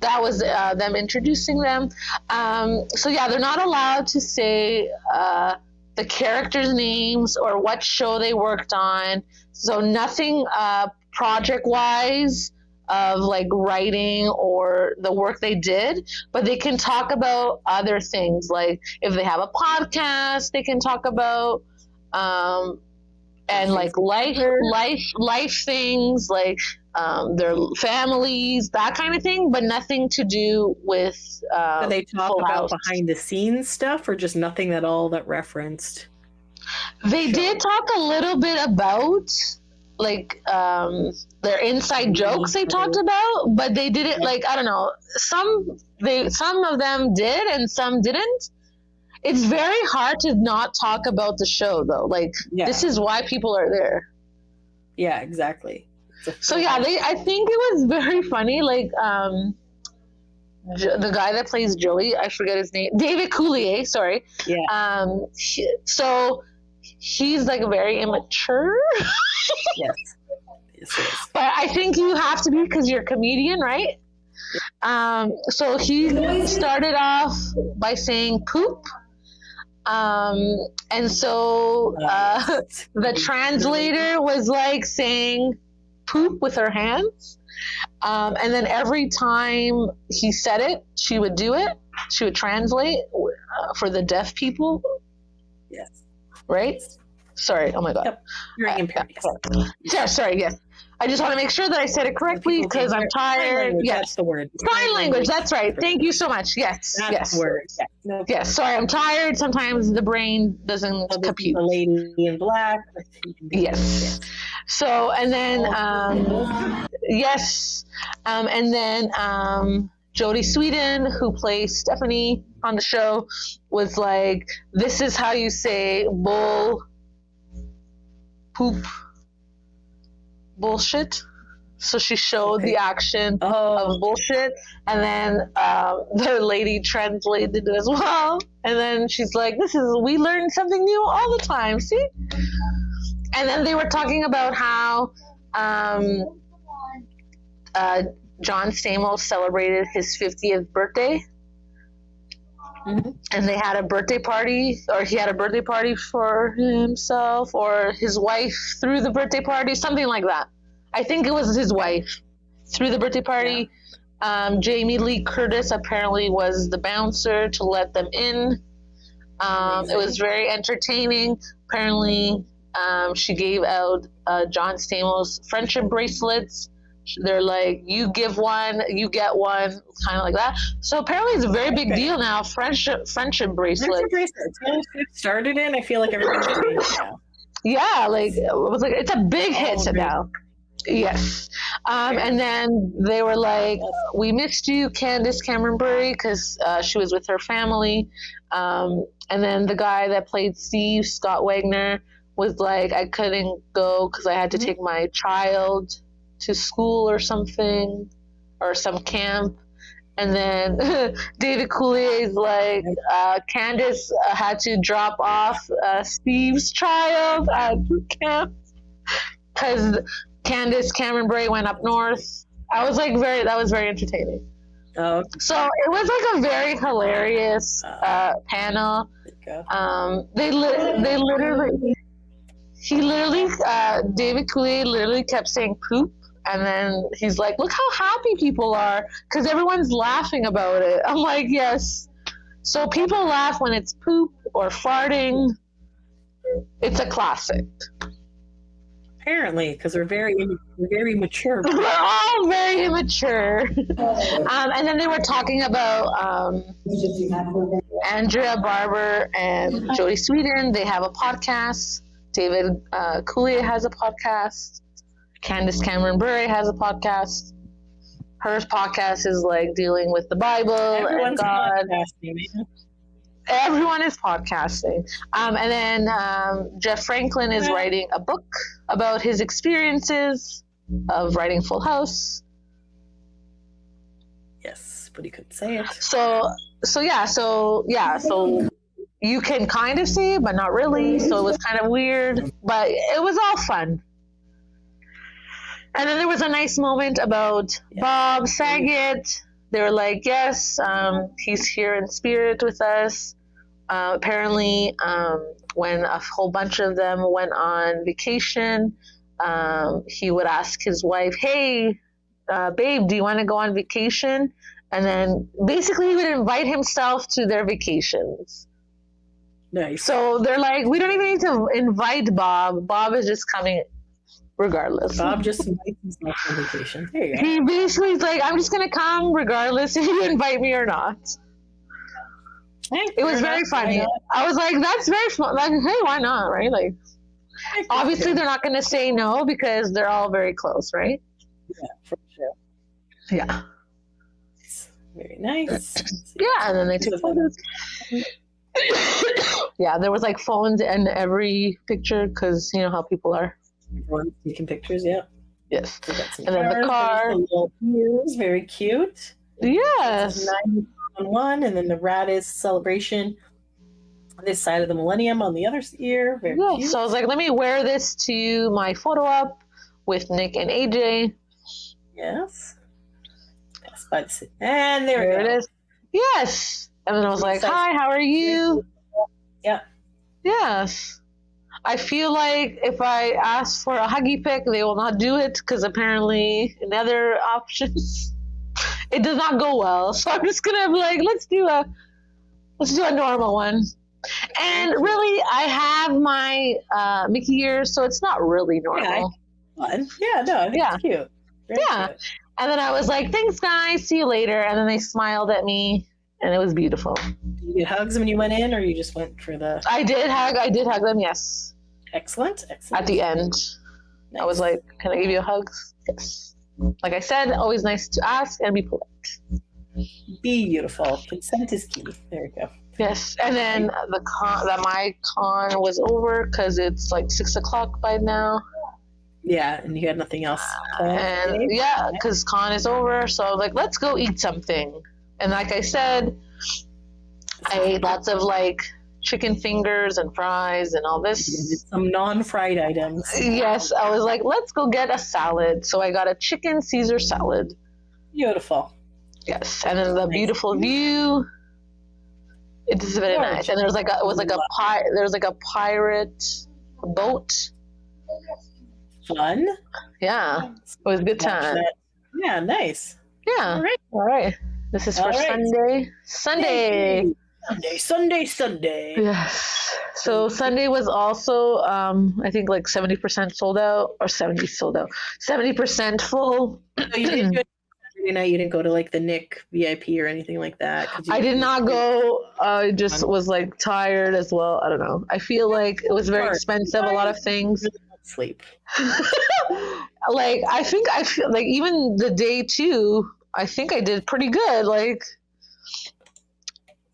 That was them introducing them. So yeah, they're not allowed to say the characters' names or what show they worked on. So nothing project-wise of like writing or the work they did, but they can talk about other things. Like if they have a podcast, they can talk about and like life things, like their families, that kind of thing, but nothing to do with Do they talk Full about House. behind the scenes stuff, or just nothing at all that referenced? They did talk a little bit about like their inside jokes they talked about, but they didn't like, I don't know, some of them did and some didn't. It's very hard to not talk about the show though. Like this is why people are there. Yeah, exactly. So yeah, I think it was very funny. Like the guy that plays Joey, I forget his name, David Coulier. Sorry. Yeah. So he's like very immature. Yes. Yes, it is. But I think you have to be because you're a comedian, right? So he started off by saying poop. And so the translator was like saying poop with her hands. And then every time he said it, she would do it. She would translate for the deaf people. Yes. Right? Sorry. Oh my God. Yep. Hearing impaired. Yeah, sorry. Yes. I just want to make sure that I said it correctly because I'm tired. Yes. That's the word. Sign language. That's right. Thank you so much. Yes. That's Yes. the word. Yeah. No, Yes. Sorry. I'm tired. Sometimes the brain doesn't this is compute. the lady in black. Yes. So, and then, yes. And then, Jodie Sweetin, who plays Stephanie on the show, was like, this is how you say bull, poop, bullshit. So she showed the action of bullshit, and then the lady translated it as well. And then she's like, we learn something new all the time, see? And then they were talking about how John Stamos celebrated his 50th birthday. Mm-hmm. And they had a birthday party, or he had a birthday party for himself, or his wife threw the birthday party, something like that. I think it was his wife threw the birthday party. Yeah. Jamie Lee Curtis apparently was the bouncer to let them in. It was very entertaining. Apparently, she gave out John Stamos friendship bracelets. They're like, you give one, you get one, kind of like that. So apparently it's a very big deal now, friendship bracelets. It started in, I feel like everyone's doing it now. Yeah, like, it was like, it's a big hit now. Yes. And then they were like, we missed you, Candace Cameron Bure, because she was with her family. And then the guy that played Steve, Scott Wagner, was like, I couldn't go because I had to take my child to school or something, or some camp. And then David Coulier is like, Candace had to drop off Steve's child at camp because Candace Cameron Bure went up north. I was like, that was very entertaining. So it was like a very hilarious panel. David Coulier literally kept saying poop, and then he's like, look how happy people are because everyone's laughing about it. I'm like, yes. So people laugh when it's poop or farting. It's a classic. Apparently, because we're very mature. We're all very immature. And then they were talking about Andrea Barber and Jodie Sweetin. They have a podcast. David Coulier has a podcast. Candace Cameron Bure has a podcast. Her podcast is like dealing with the Bible and God. Everyone is podcasting. And then Jeff Franklin is writing a book about his experiences of writing Full House. Yes, but he couldn't say it. So you can kind of see it, but not really. So it was kind of weird, but it was all fun. And then there was a nice moment about Bob Saget. They were like, yes, he's here in spirit with us. Apparently, when a whole bunch of them went on vacation, he would ask his wife, hey, babe, do you want to go on vacation? And then basically he would invite himself to their vacations. Nice. So they're like, we don't even need to invite Bob. Bob is just coming regardless. Bob just invites himself on vacation. There you go. He basically is like, I'm just going to come regardless if you invite me or not. It was very funny. I was like, that's very fun. Like, hey, why not, right? Like, obviously they're not going to say no because they're all very close, right? Yeah, for sure. Yeah. Very nice. Yeah, and then they took photos. Yeah, there was like phones in every picture because you know how people are. Everyone's taking pictures, yeah. Yes. And then the car. Is very cute. Yes. 911, and then the Radis celebration on this side of the millennium on the other ear. Very cute. So I was like, let me wear this to my photo op with Nick and AJ. Yes. And there it is. Yes. And then I was like, hi, how are you? Yeah. Yes. I feel like if I ask for a huggy pic, they will not do it because apparently in other options, it does not go well. So I'm just gonna be like, let's do a normal one. And really, I have my Mickey ears, so it's not really normal. Yeah, no, I think it's cute. Very cute. And then I was like, thanks, guys. See you later. And then they smiled at me, and it was beautiful. Did you get hugs when you went in, or you just went for the... I did hug them, yes. Excellent. At the end. Nice. I was like, can I give you a hug? Yes. Like I said, always nice to ask and be polite. Beautiful. Consent is key. There we go. Yes. And then my con was over because it's like 6 o'clock by now. Yeah, and you had nothing else. And yeah, because con is over, so I was like, let's go eat something. And like I said, I ate lots of like chicken fingers and fries and all this. Some non-fried items. Yes, I was like, let's go get a salad. So I got a chicken Caesar salad. Beautiful. Yes, and then the beautiful view. It is very nice. And there was like a pirate boat. Fun. Yeah, it was a good time. Yeah, nice. Yeah. All right. This is for Sunday. Sunday. Yes. So Sunday was also, I think like 70% sold out, or 70% full. So you didn't do it Saturday night. You didn't go to like the Nick VIP or anything like that. I did not go. I just was like tired as well. I don't know. I feel like it was very expensive. A lot of things. Sleep. Like I feel like even the day 2, I think I did pretty good. Like,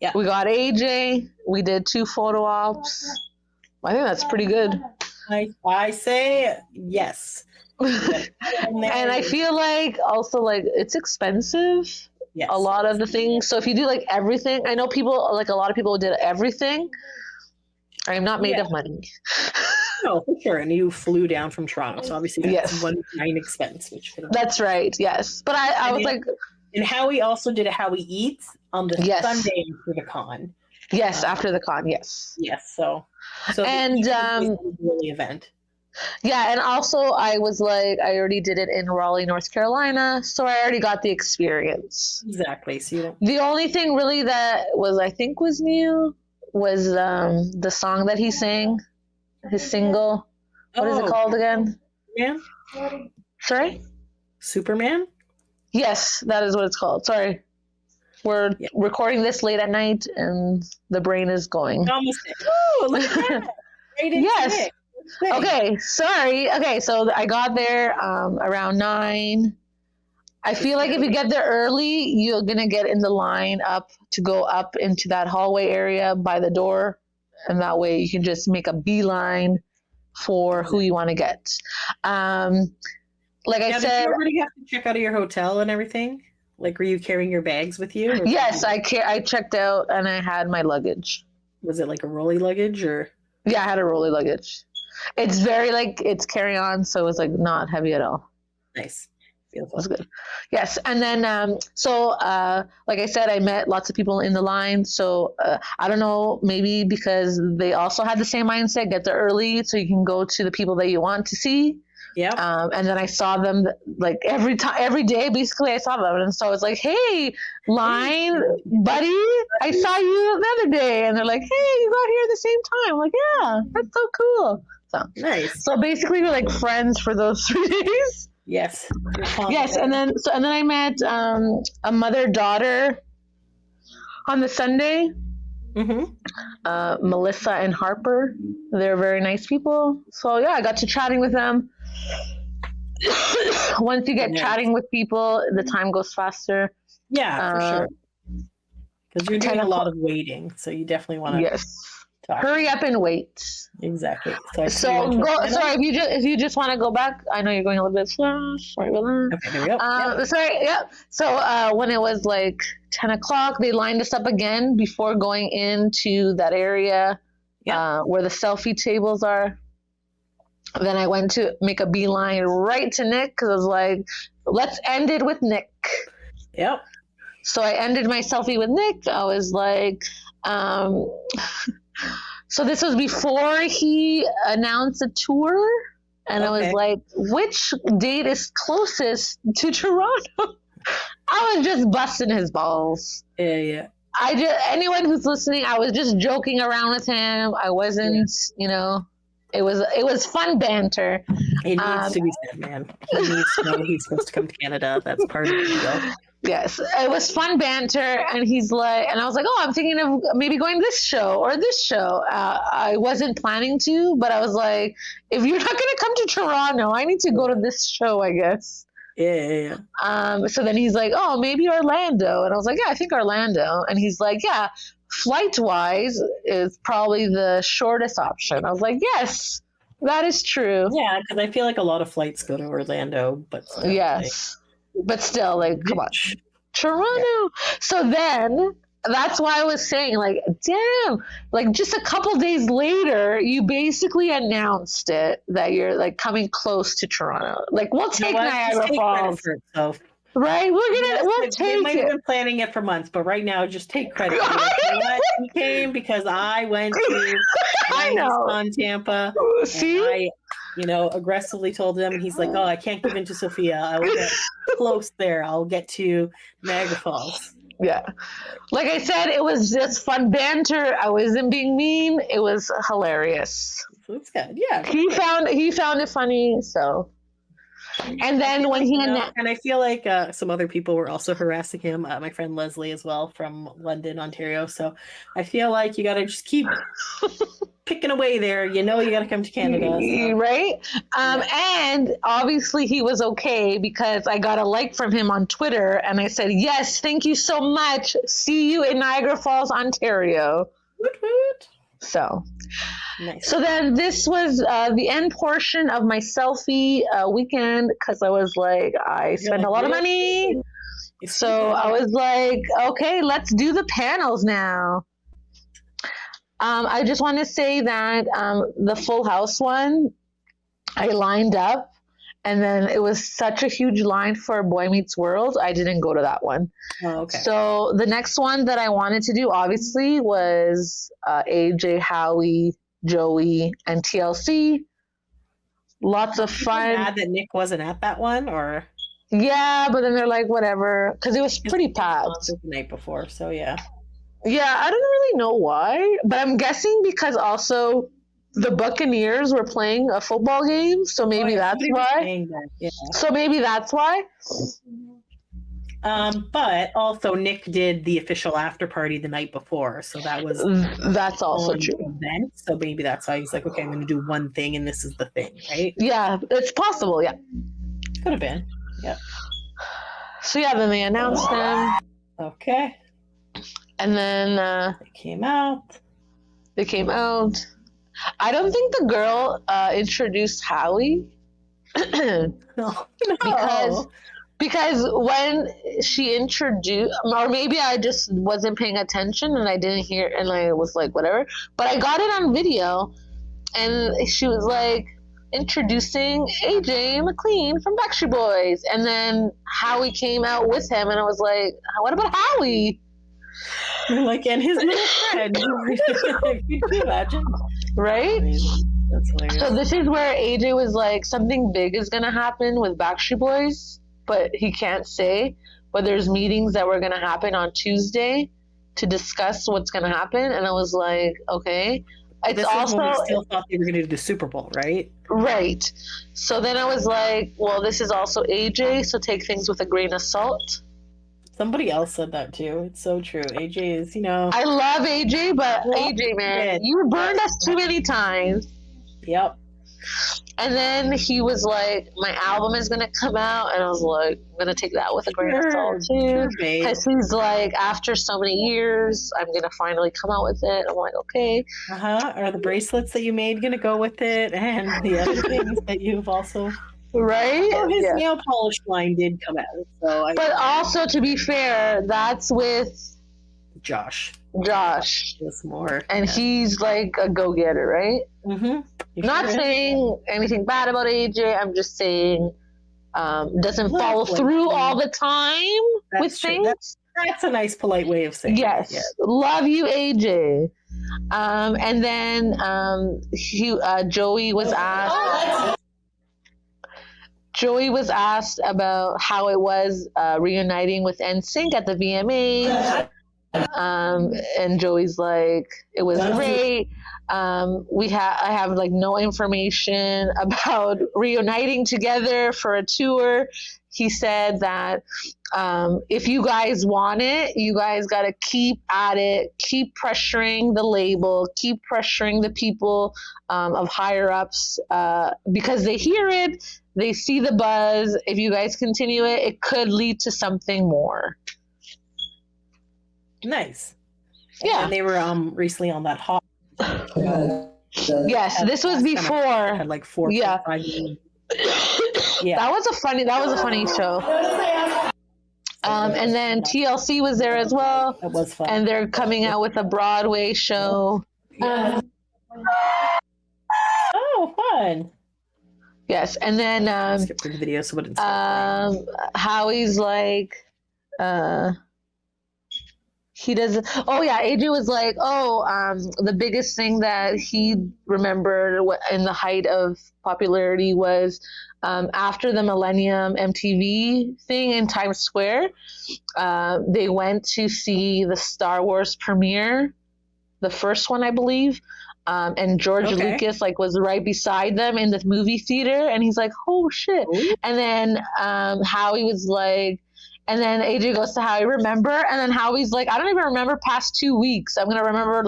yeah, we got AJ. We did 2 photo ops. I think that's pretty good. I say yes. And I feel like also like it's expensive. Yes. A lot of the things. So if you do like everything, I know people like a lot of people did everything. I am not made of money. No, for sure. And you flew down from Toronto, so obviously that's one time expense. That's right. Yes, but I was like, and Howie also did a Howie Eats on the Sunday after the con. Yes, after the con. Yes. Yes. So and the event. Yeah, and also I was like, I already did it in Raleigh, North Carolina, so I already got the experience. Exactly. So the only thing really that I think was new was the song that he sang. His single. What is it called again? Superman? Sorry? Superman? Yes, that is what it's called. Sorry. We're recording this late at night and the brain is going. Oh, look at that. Yes. Okay, sorry. Okay, so I got there around 9. I feel like if you get there early, you're going to get in the line up to go up into that hallway area by the door. And that way you can just make a beeline for who you want to get. Like I said, did you already have to check out of your hotel and everything? Like, were you carrying your bags with you? Yes, I checked out and I had my luggage. Was it like a rolly luggage or? Yeah, I had a rolly luggage. It's very like it's carry on, so it's like not heavy at all. Nice. Beautiful. That's good. Yes. And then, like I said, I met lots of people in the line. So I don't know, maybe because they also had the same mindset, get there early so you can go to the people that you want to see. Yeah. And then I saw them like every day, basically I saw them. And so I was like, hey, Line, buddy, I saw you the other day. And they're like, hey, you got here at the same time. I'm like, yeah, that's so cool. So Nice. So basically we're like friends for those 3 days. Yes. Yes. And then I met a mother-daughter on the Sunday. Mm-hmm. Melissa and Harper. They're very nice people. So yeah, I got to chatting with them. Once you get chatting with people, the time goes faster. Yeah, for sure. Because you're doing a lot of waiting, so you definitely want to talk. Hurry up and wait. Exactly. So go. Sorry, if you just want to go back, I know you're going a little bit slow. Sorry about that. Okay, there we go. Sorry. Yeah. So when it was like 10 o'clock, they lined us up again before going into that area where the selfie tables are. Then I went to make a beeline right to Nick because I was like, let's end it with Nick. Yep. So I ended my selfie with Nick. I was like, so this was before he announced a tour. And I was like, which date is closest to Toronto? I was just busting his balls. Yeah. Anyone who's listening, I was just joking around with him. I wasn't, it was fun banter. It needs to be said, man. He needs to know he's supposed to come to Canada. That's part of the deal. Yes, it was fun banter, and he's like, and I was like, oh, I'm thinking of maybe going to this show or this show. I wasn't planning to, but I was like, if you're not going to come to Toronto, I need to go to this show, I guess. Yeah. So then he's like, oh, maybe Orlando, and I was like, yeah, I think Orlando, and he's like, yeah, flight-wise is probably the shortest option. I was like, yes, that is true. Yeah, because I feel like a lot of flights go to Orlando, but still, yes. But still, like, come on. Toronto. Yeah. So then, that's why I was saying, like, damn, like, just a couple days later, you basically announced it, that you're, like, coming close to Toronto. Like, we'll take Niagara Falls. Right? We'll take it. They might have been planning it for months, but right now, just take credit. He came because I went to Con Tampa. See? And I aggressively told him, and he's like, oh, I can't give in to Sofia. I will get close there. I'll get to Niagara Falls. Yeah. Like I said, it was just fun banter. I wasn't being mean. It was hilarious. That's good. Yeah. He found it funny, so. And then when and I feel like some other people were also harassing him. My friend Leslie as well from London, Ontario. So I feel like you got to just keep picking away there. You got to come to Canada. So. Right? And obviously he was okay because I got a like from him on Twitter and I said, yes, thank you so much. See you in Niagara Falls, Ontario. Woot woot. So. Nice. So then this was the end portion of my selfie weekend because I was like, I spent a lot of money. So I was like, okay, let's do the panels now. I just want to say that the Full House one, I lined up and then it was such a huge line for Boy Meets World. I didn't go to that one. Oh, okay. So the next one that I wanted to do obviously was AJ, Howie, Joey, and TLC. Lots of fun. Mad that Nick wasn't at that one, or? Yeah, but then they're like, whatever, because it was pretty packed the night before. So yeah. Yeah, I don't really know why, but I'm guessing because also the Buccaneers were playing a football game, so maybe that's why. Yeah. So maybe that's why. But also Nick did the official after party the night before, so that's also true. Event, so maybe that's why he's like, okay, I'm going to do one thing, and this is the thing, right? Yeah, it's possible. Yeah, could have been. Yeah. So yeah, then they announced them. Okay. And then they came out. I don't think the girl introduced Howie. No. Because when she introduced, or maybe I just wasn't paying attention and I didn't hear, and I was like, whatever. But I got it on video, and she was like introducing AJ McLean from Backstreet Boys, and then Howie came out with him, and I was like, what about Howie? Like, and his little friend. Could you imagine? Right? That's hilarious. So this is where AJ was like, something big is gonna happen with Backstreet Boys, but he can't say. But there's meetings that were gonna happen on Tuesday to discuss what's gonna happen, and I was like, okay. It's this also is when we still thought they were going to do the Super Bowl, right? right. So then I was like, well, this is also AJ, so take things with a grain of salt. Somebody else said that too. It's so true. AJ is, I love AJ, but AJ, man, you burned us too many times. Yep. And then he was like, my album is going to come out. And I was like, I'm going to take that with a grain of salt too. Because he's like, after so many years, I'm going to finally come out with it. I'm like, okay. Are the bracelets that you made going to go with it? And the other things that you've also... Right? Oh, his nail polish line did come out. But also, to be fair, that's with... Josh. Just more. And he's like a go-getter, right? Mm-hmm. Not saying anything bad about AJ. I'm just saying doesn't follow through all the time with things. That's a nice, polite way of saying yes. it. Yes. Love you, AJ. And then Joey was asked... Joey was asked about how it was reuniting with NSYNC at the VMAs. And Joey's like, it was great. I have like no information about reuniting together for a tour. He said that if you guys want it, you guys got to keep at it, keep pressuring the label, keep pressuring the people of higher ups because they hear it, they see the buzz. If you guys continue it, it could lead to something more. Nice. Yeah. And they were recently on that hot. Yes, this was before. Had like 4 or 5 years. Yeah. That was a funny show. And then TLC was there as well. That was fun. And they're coming out with a Broadway show. Oh, fun. Yes, and then skip through the video so it Howie's like he doesn't. Oh yeah, AJ was like, the biggest thing that he remembered in the height of popularity was after the Millennium MTV thing in Times Square. They went to see the Star Wars premiere, the first one, I believe. And George Lucas was right beside them in the movie theater, and he's like, "Oh shit!" Ooh. And then Howie was like, and then AJ goes to Howie, "Remember?" And then Howie's like, "I don't even remember past 2 weeks. I'm gonna remember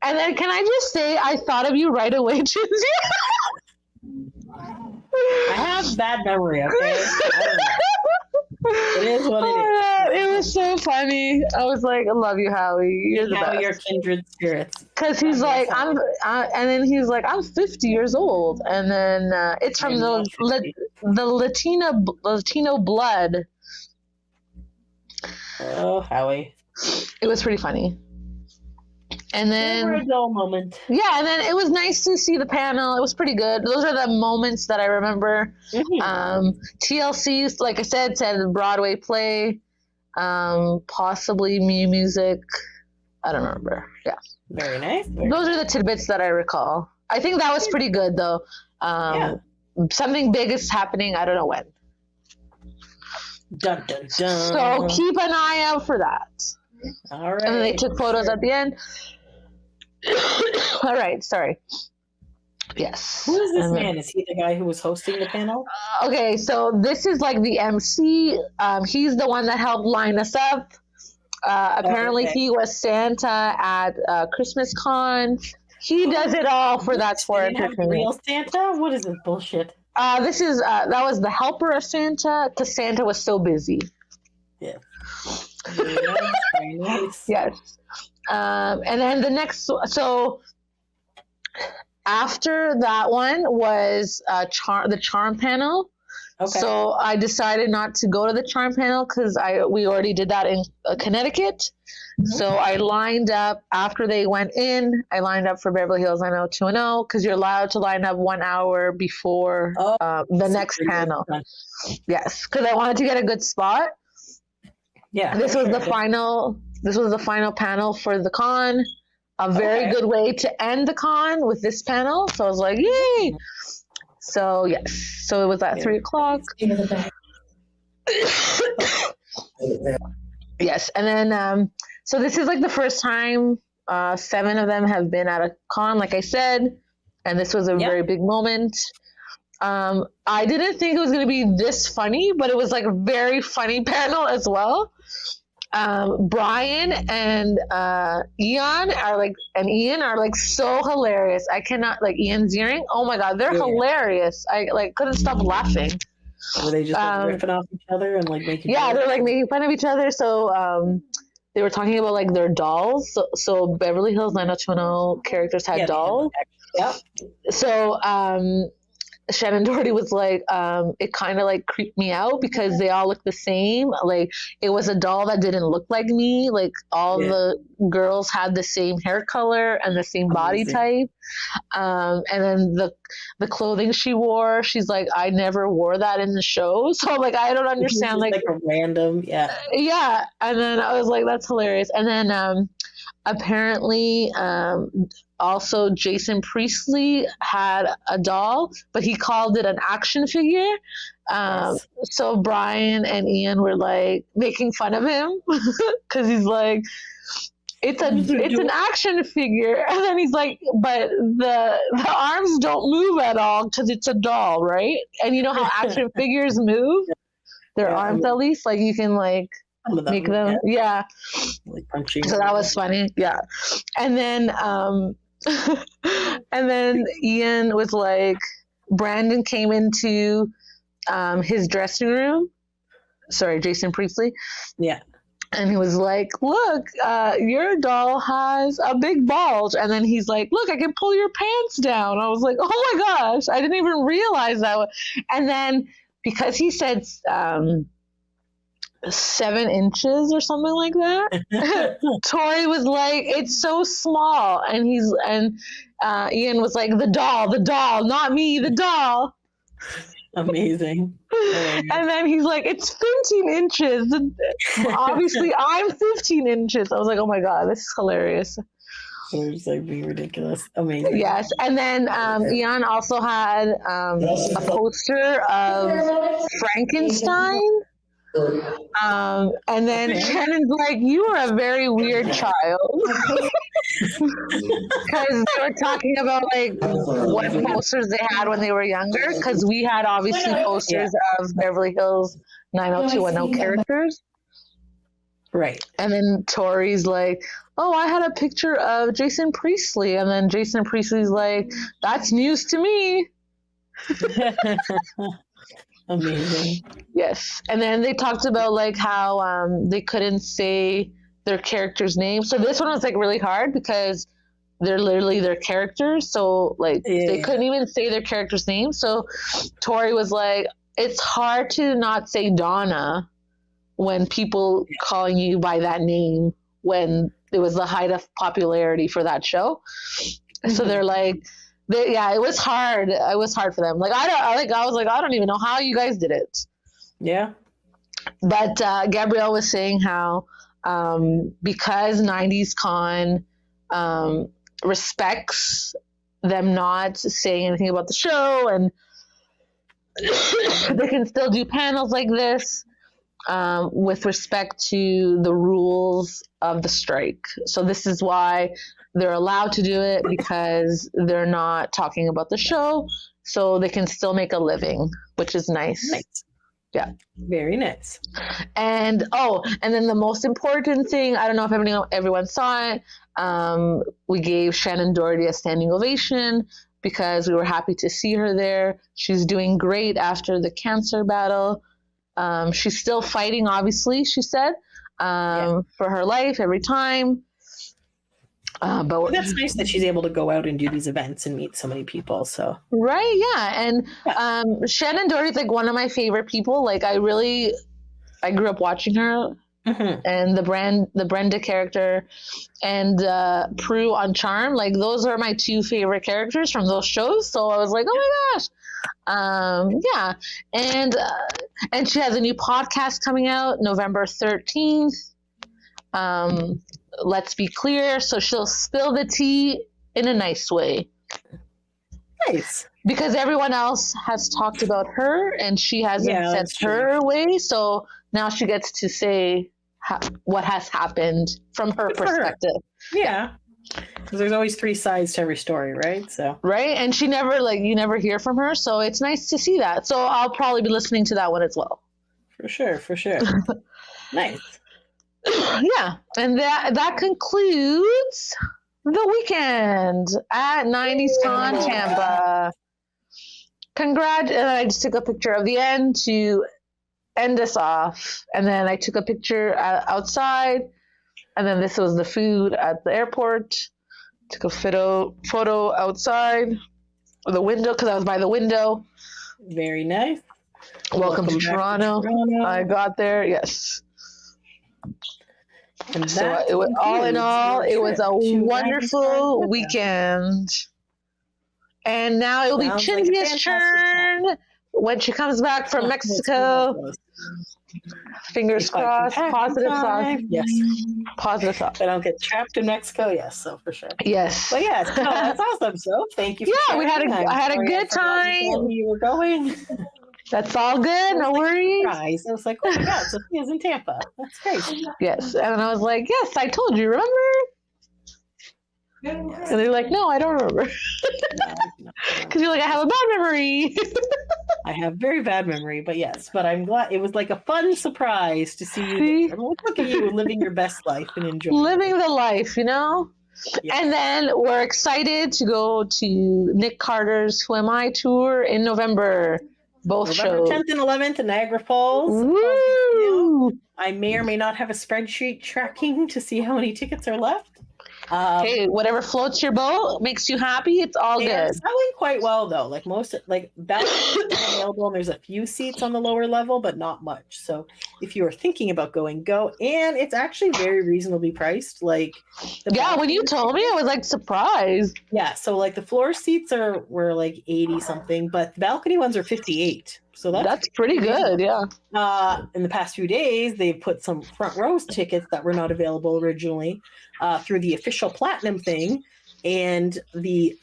And then can I just say, I thought of you right away, Chinzia. I have bad memory. Okay. It is what it is. It was so funny. I was like, I love you, Howie. You're the best. You're kindred spirits. Because he's like, and then he's like, I'm 50 years old. And then it's from the Latino blood. Oh, Howie. It was pretty funny. And then a dull moment. Yeah, and then it was nice to see the panel. It was pretty good. Those are the moments that I remember. Mm-hmm. TLC, like I said the Broadway play, possibly music. I don't remember. Yeah. Very nice. Those are the tidbits that I recall. I think that was pretty good, though. Something big is happening. I don't know when. Dun, dun, dun. So keep an eye out for that. All right. And then they took photos at the end. All right, sorry. Yes. Who is this man? Is he the guy who was hosting the panel? Okay, so this is like the MC. He's the one that helped line us up. Apparently, he was Santa at Christmas Con. He does it all for That's For Entertainment. Real Santa? What is this bullshit? This is that was the helper of Santa because Santa was so busy. Yeah. Very nice. Yes. And then the next, so after that one was the charm panel. Okay. So I decided not to go to the charm panel because we already did that in Connecticut. Mm-hmm. So I lined up after they went in. I lined up for Beverly Hills 90210 because you're allowed to line up 1 hour before the next panel. Yes, because I wanted to get a good spot. Yeah. This was the final panel for the con. a very good way to end the con with this panel. So I was like, yay! So yes, so it was at 3:00. Yes, and then so this is like the first time 7 of them have been at a con, like I said, and this was a very big moment. I didn't think it was going to be this funny, but it was like a very funny panel as well. Brian and Ian are like so hilarious. I cannot, like Ian Ziering. Oh my God, they're hilarious. I like couldn't stop laughing. Were they just like, ripping off each other and like making? Yeah, they're like making fun of each other. So they were talking about like their dolls. So Beverly Hills 90210 characters had dolls. Yeah. So Shannon Doherty was like, it kind of like creeped me out because they all look the same. Like it was a doll that didn't look like me. Like all the girls had the same hair color and the same body type. And then the clothing she wore, she's like, I never wore that in the show. So like, I don't understand. Like a random, yeah. And then I was like, that's hilarious. And then apparently also Jason Priestley had a doll, but he called it an action figure. So Brian and Ian were like making fun of him because he's like, it's an action figure, and then he's like, but the arms don't move at all because it's a doll, right? And you know how action figures move, their arms at least, like you can like make them, like punching. So that was funny, and then and then Ian was like, Brandon came into his dressing room. Sorry, Jason Priestley. Yeah. And he was like, look, your doll has a big bulge. And then he's like, look, I can pull your pants down. I was like, oh my gosh, I didn't even realize that. And then because he said 7 inches or something like that, Tori was like, it's so small. And Ian was like, the doll, not me, the doll. Amazing. And then he's like, it's 15 inches. Obviously, I'm 15 inches. I was like, oh my God, this is hilarious. So it's like being ridiculous. Amazing. Yes. And then Ian also had a poster of Frankenstein. And then Shannon's like, you are a very weird child. Because they were talking about like what posters they had when they were younger, because we had obviously posters of Beverly Hills 90210 characters, right? And then Tori's like, oh, I had a picture of Jason Priestley, and then Jason Priestley's like, that's news to me. Amazing. Yes. And then they talked about like how they couldn't say their character's name. So this one was like really hard because they're literally their characters. So like they couldn't even say their character's name. So Tori was like, it's hard to not say Donna when people calling you by that name when it was the height of popularity for that show. Mm-hmm. So they're like, it was hard. It was hard for them. Like I was like, I don't even know how you guys did it. Yeah. But Gabrielle was saying how because 90s Con respects them not saying anything about the show, and they can still do panels like this with respect to the rules of the strike. So this is why they're allowed to do it, because they're not talking about the show, so they can still make a living, which is nice. Yeah. Very nice. And then the most important thing, I don't know if everyone saw it, we gave Shannon Doherty a standing ovation because we were happy to see her there. She's doing great after the cancer battle. She's still fighting, obviously, she said, for her life every time. But that's nice that she's able to go out and do these events and meet so many people. So right, yeah, and Shannon Doherty's like one of my favorite people. Like I grew up watching her, and the Brenda character, and Prue on Charm. Like those are my 2 favorite characters from those shows. So I was like, oh my gosh, and she has a new podcast coming out November 13th. let's be clear. So she'll spill the tea in a nice way. Nice. Because everyone else has talked about her and she hasn't said her way. So now she gets to say what has happened from her perspective. Yeah. Because there's always 3 sides to every story, right? So right, and she never you never hear from her, so it's nice to see that. So I'll probably be listening to that one as well. For sure. Nice. Yeah, and that concludes the weekend at 90s Con Tampa. I just took a picture of the end to end us off, and then I took a picture outside. And then this was the food at the airport. Took a photo outside of the window because I was by the window. Very nice. Welcome to Toronto. I got there, yes. And so it was all in all, it was a wonderful weekend. And now it will be Chinzia's turn when she comes back from Mexico. Fingers crossed. Positive thoughts. Yes. Positive thoughts. I don't get trapped in Mexico. Yes, so for sure. Yes. But yes, no, that's awesome. So thank you. For sharing. I had a good time. You were going. That's all good. No worries. Surprise. I was like, oh my God, Sophia's in Tampa. That's great. Yes. And I was like, yes, I told you, remember? And they're like, no, I don't remember. Because you're like, I have a bad memory. I have very bad memory, but yes. But I'm glad it was like a fun surprise to see you. Look at you living your best life and enjoying living the life, you know? Yes. And then we're excited to go to Nick Carter's Who Am I tour in November. Both shows. 10th and 11th in Niagara Falls. Woo! I may or may not have a spreadsheet tracking to see how many tickets are left. Hey, whatever floats your boat, makes you happy, it's all good. It's selling quite well though. Like balconies are available, and there's a few seats on the lower level, but not much. So if you are thinking about going, go. And it's actually very reasonably priced. Like when you told me, I was like surprised. Yeah, so like the floor seats were like 80 something, but the balcony ones are 58. So that's pretty good, yeah. In the past few days, they've put some front row tickets that were not available originally through the official platinum thing, and the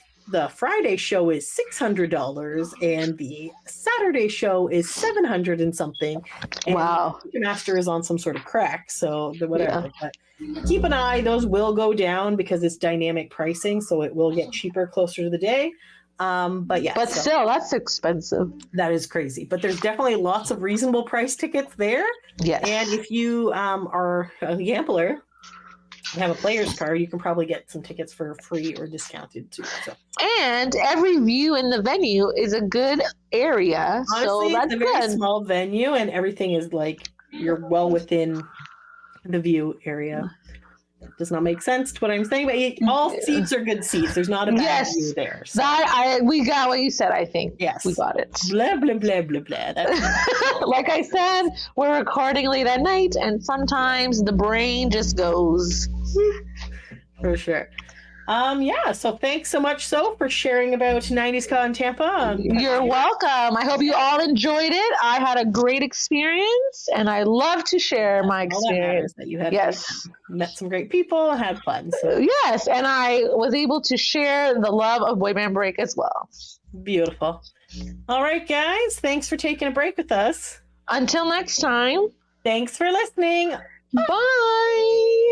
Friday show is $600, and the Saturday show is $700 and something. And wow! Master is on some sort of crack, so whatever. Yeah. But keep an eye; those will go down because it's dynamic pricing, so it will get cheaper closer to the day. But still, that's expensive. That is crazy. But there's definitely lots of reasonable price tickets there. Yes. And if you are a gambler and have a player's card, you can probably get some tickets for free or discounted too. So. And every view in the venue is a good area. Honestly, so that's it's a very good. Small venue, and everything is like you're well within the view area. Does not make sense to what I'm saying, but all seats are good seats. There's not a bad view there. So. We got what you said, I think. Yes. We got it. Blah, blah, blah, blah, blah. Like I said, we're recording late at night, and sometimes the brain just goes. For sure. So thanks so much, for sharing about 90s Con Tampa. You're welcome. I hope you all enjoyed it. I had a great experience, and I love to share my experience. That you had met some great people, had fun. So. Yes, and I was able to share the love of Boy Band Break as well. Beautiful. All right, guys. Thanks for taking a break with us. Until next time. Thanks for listening. Bye.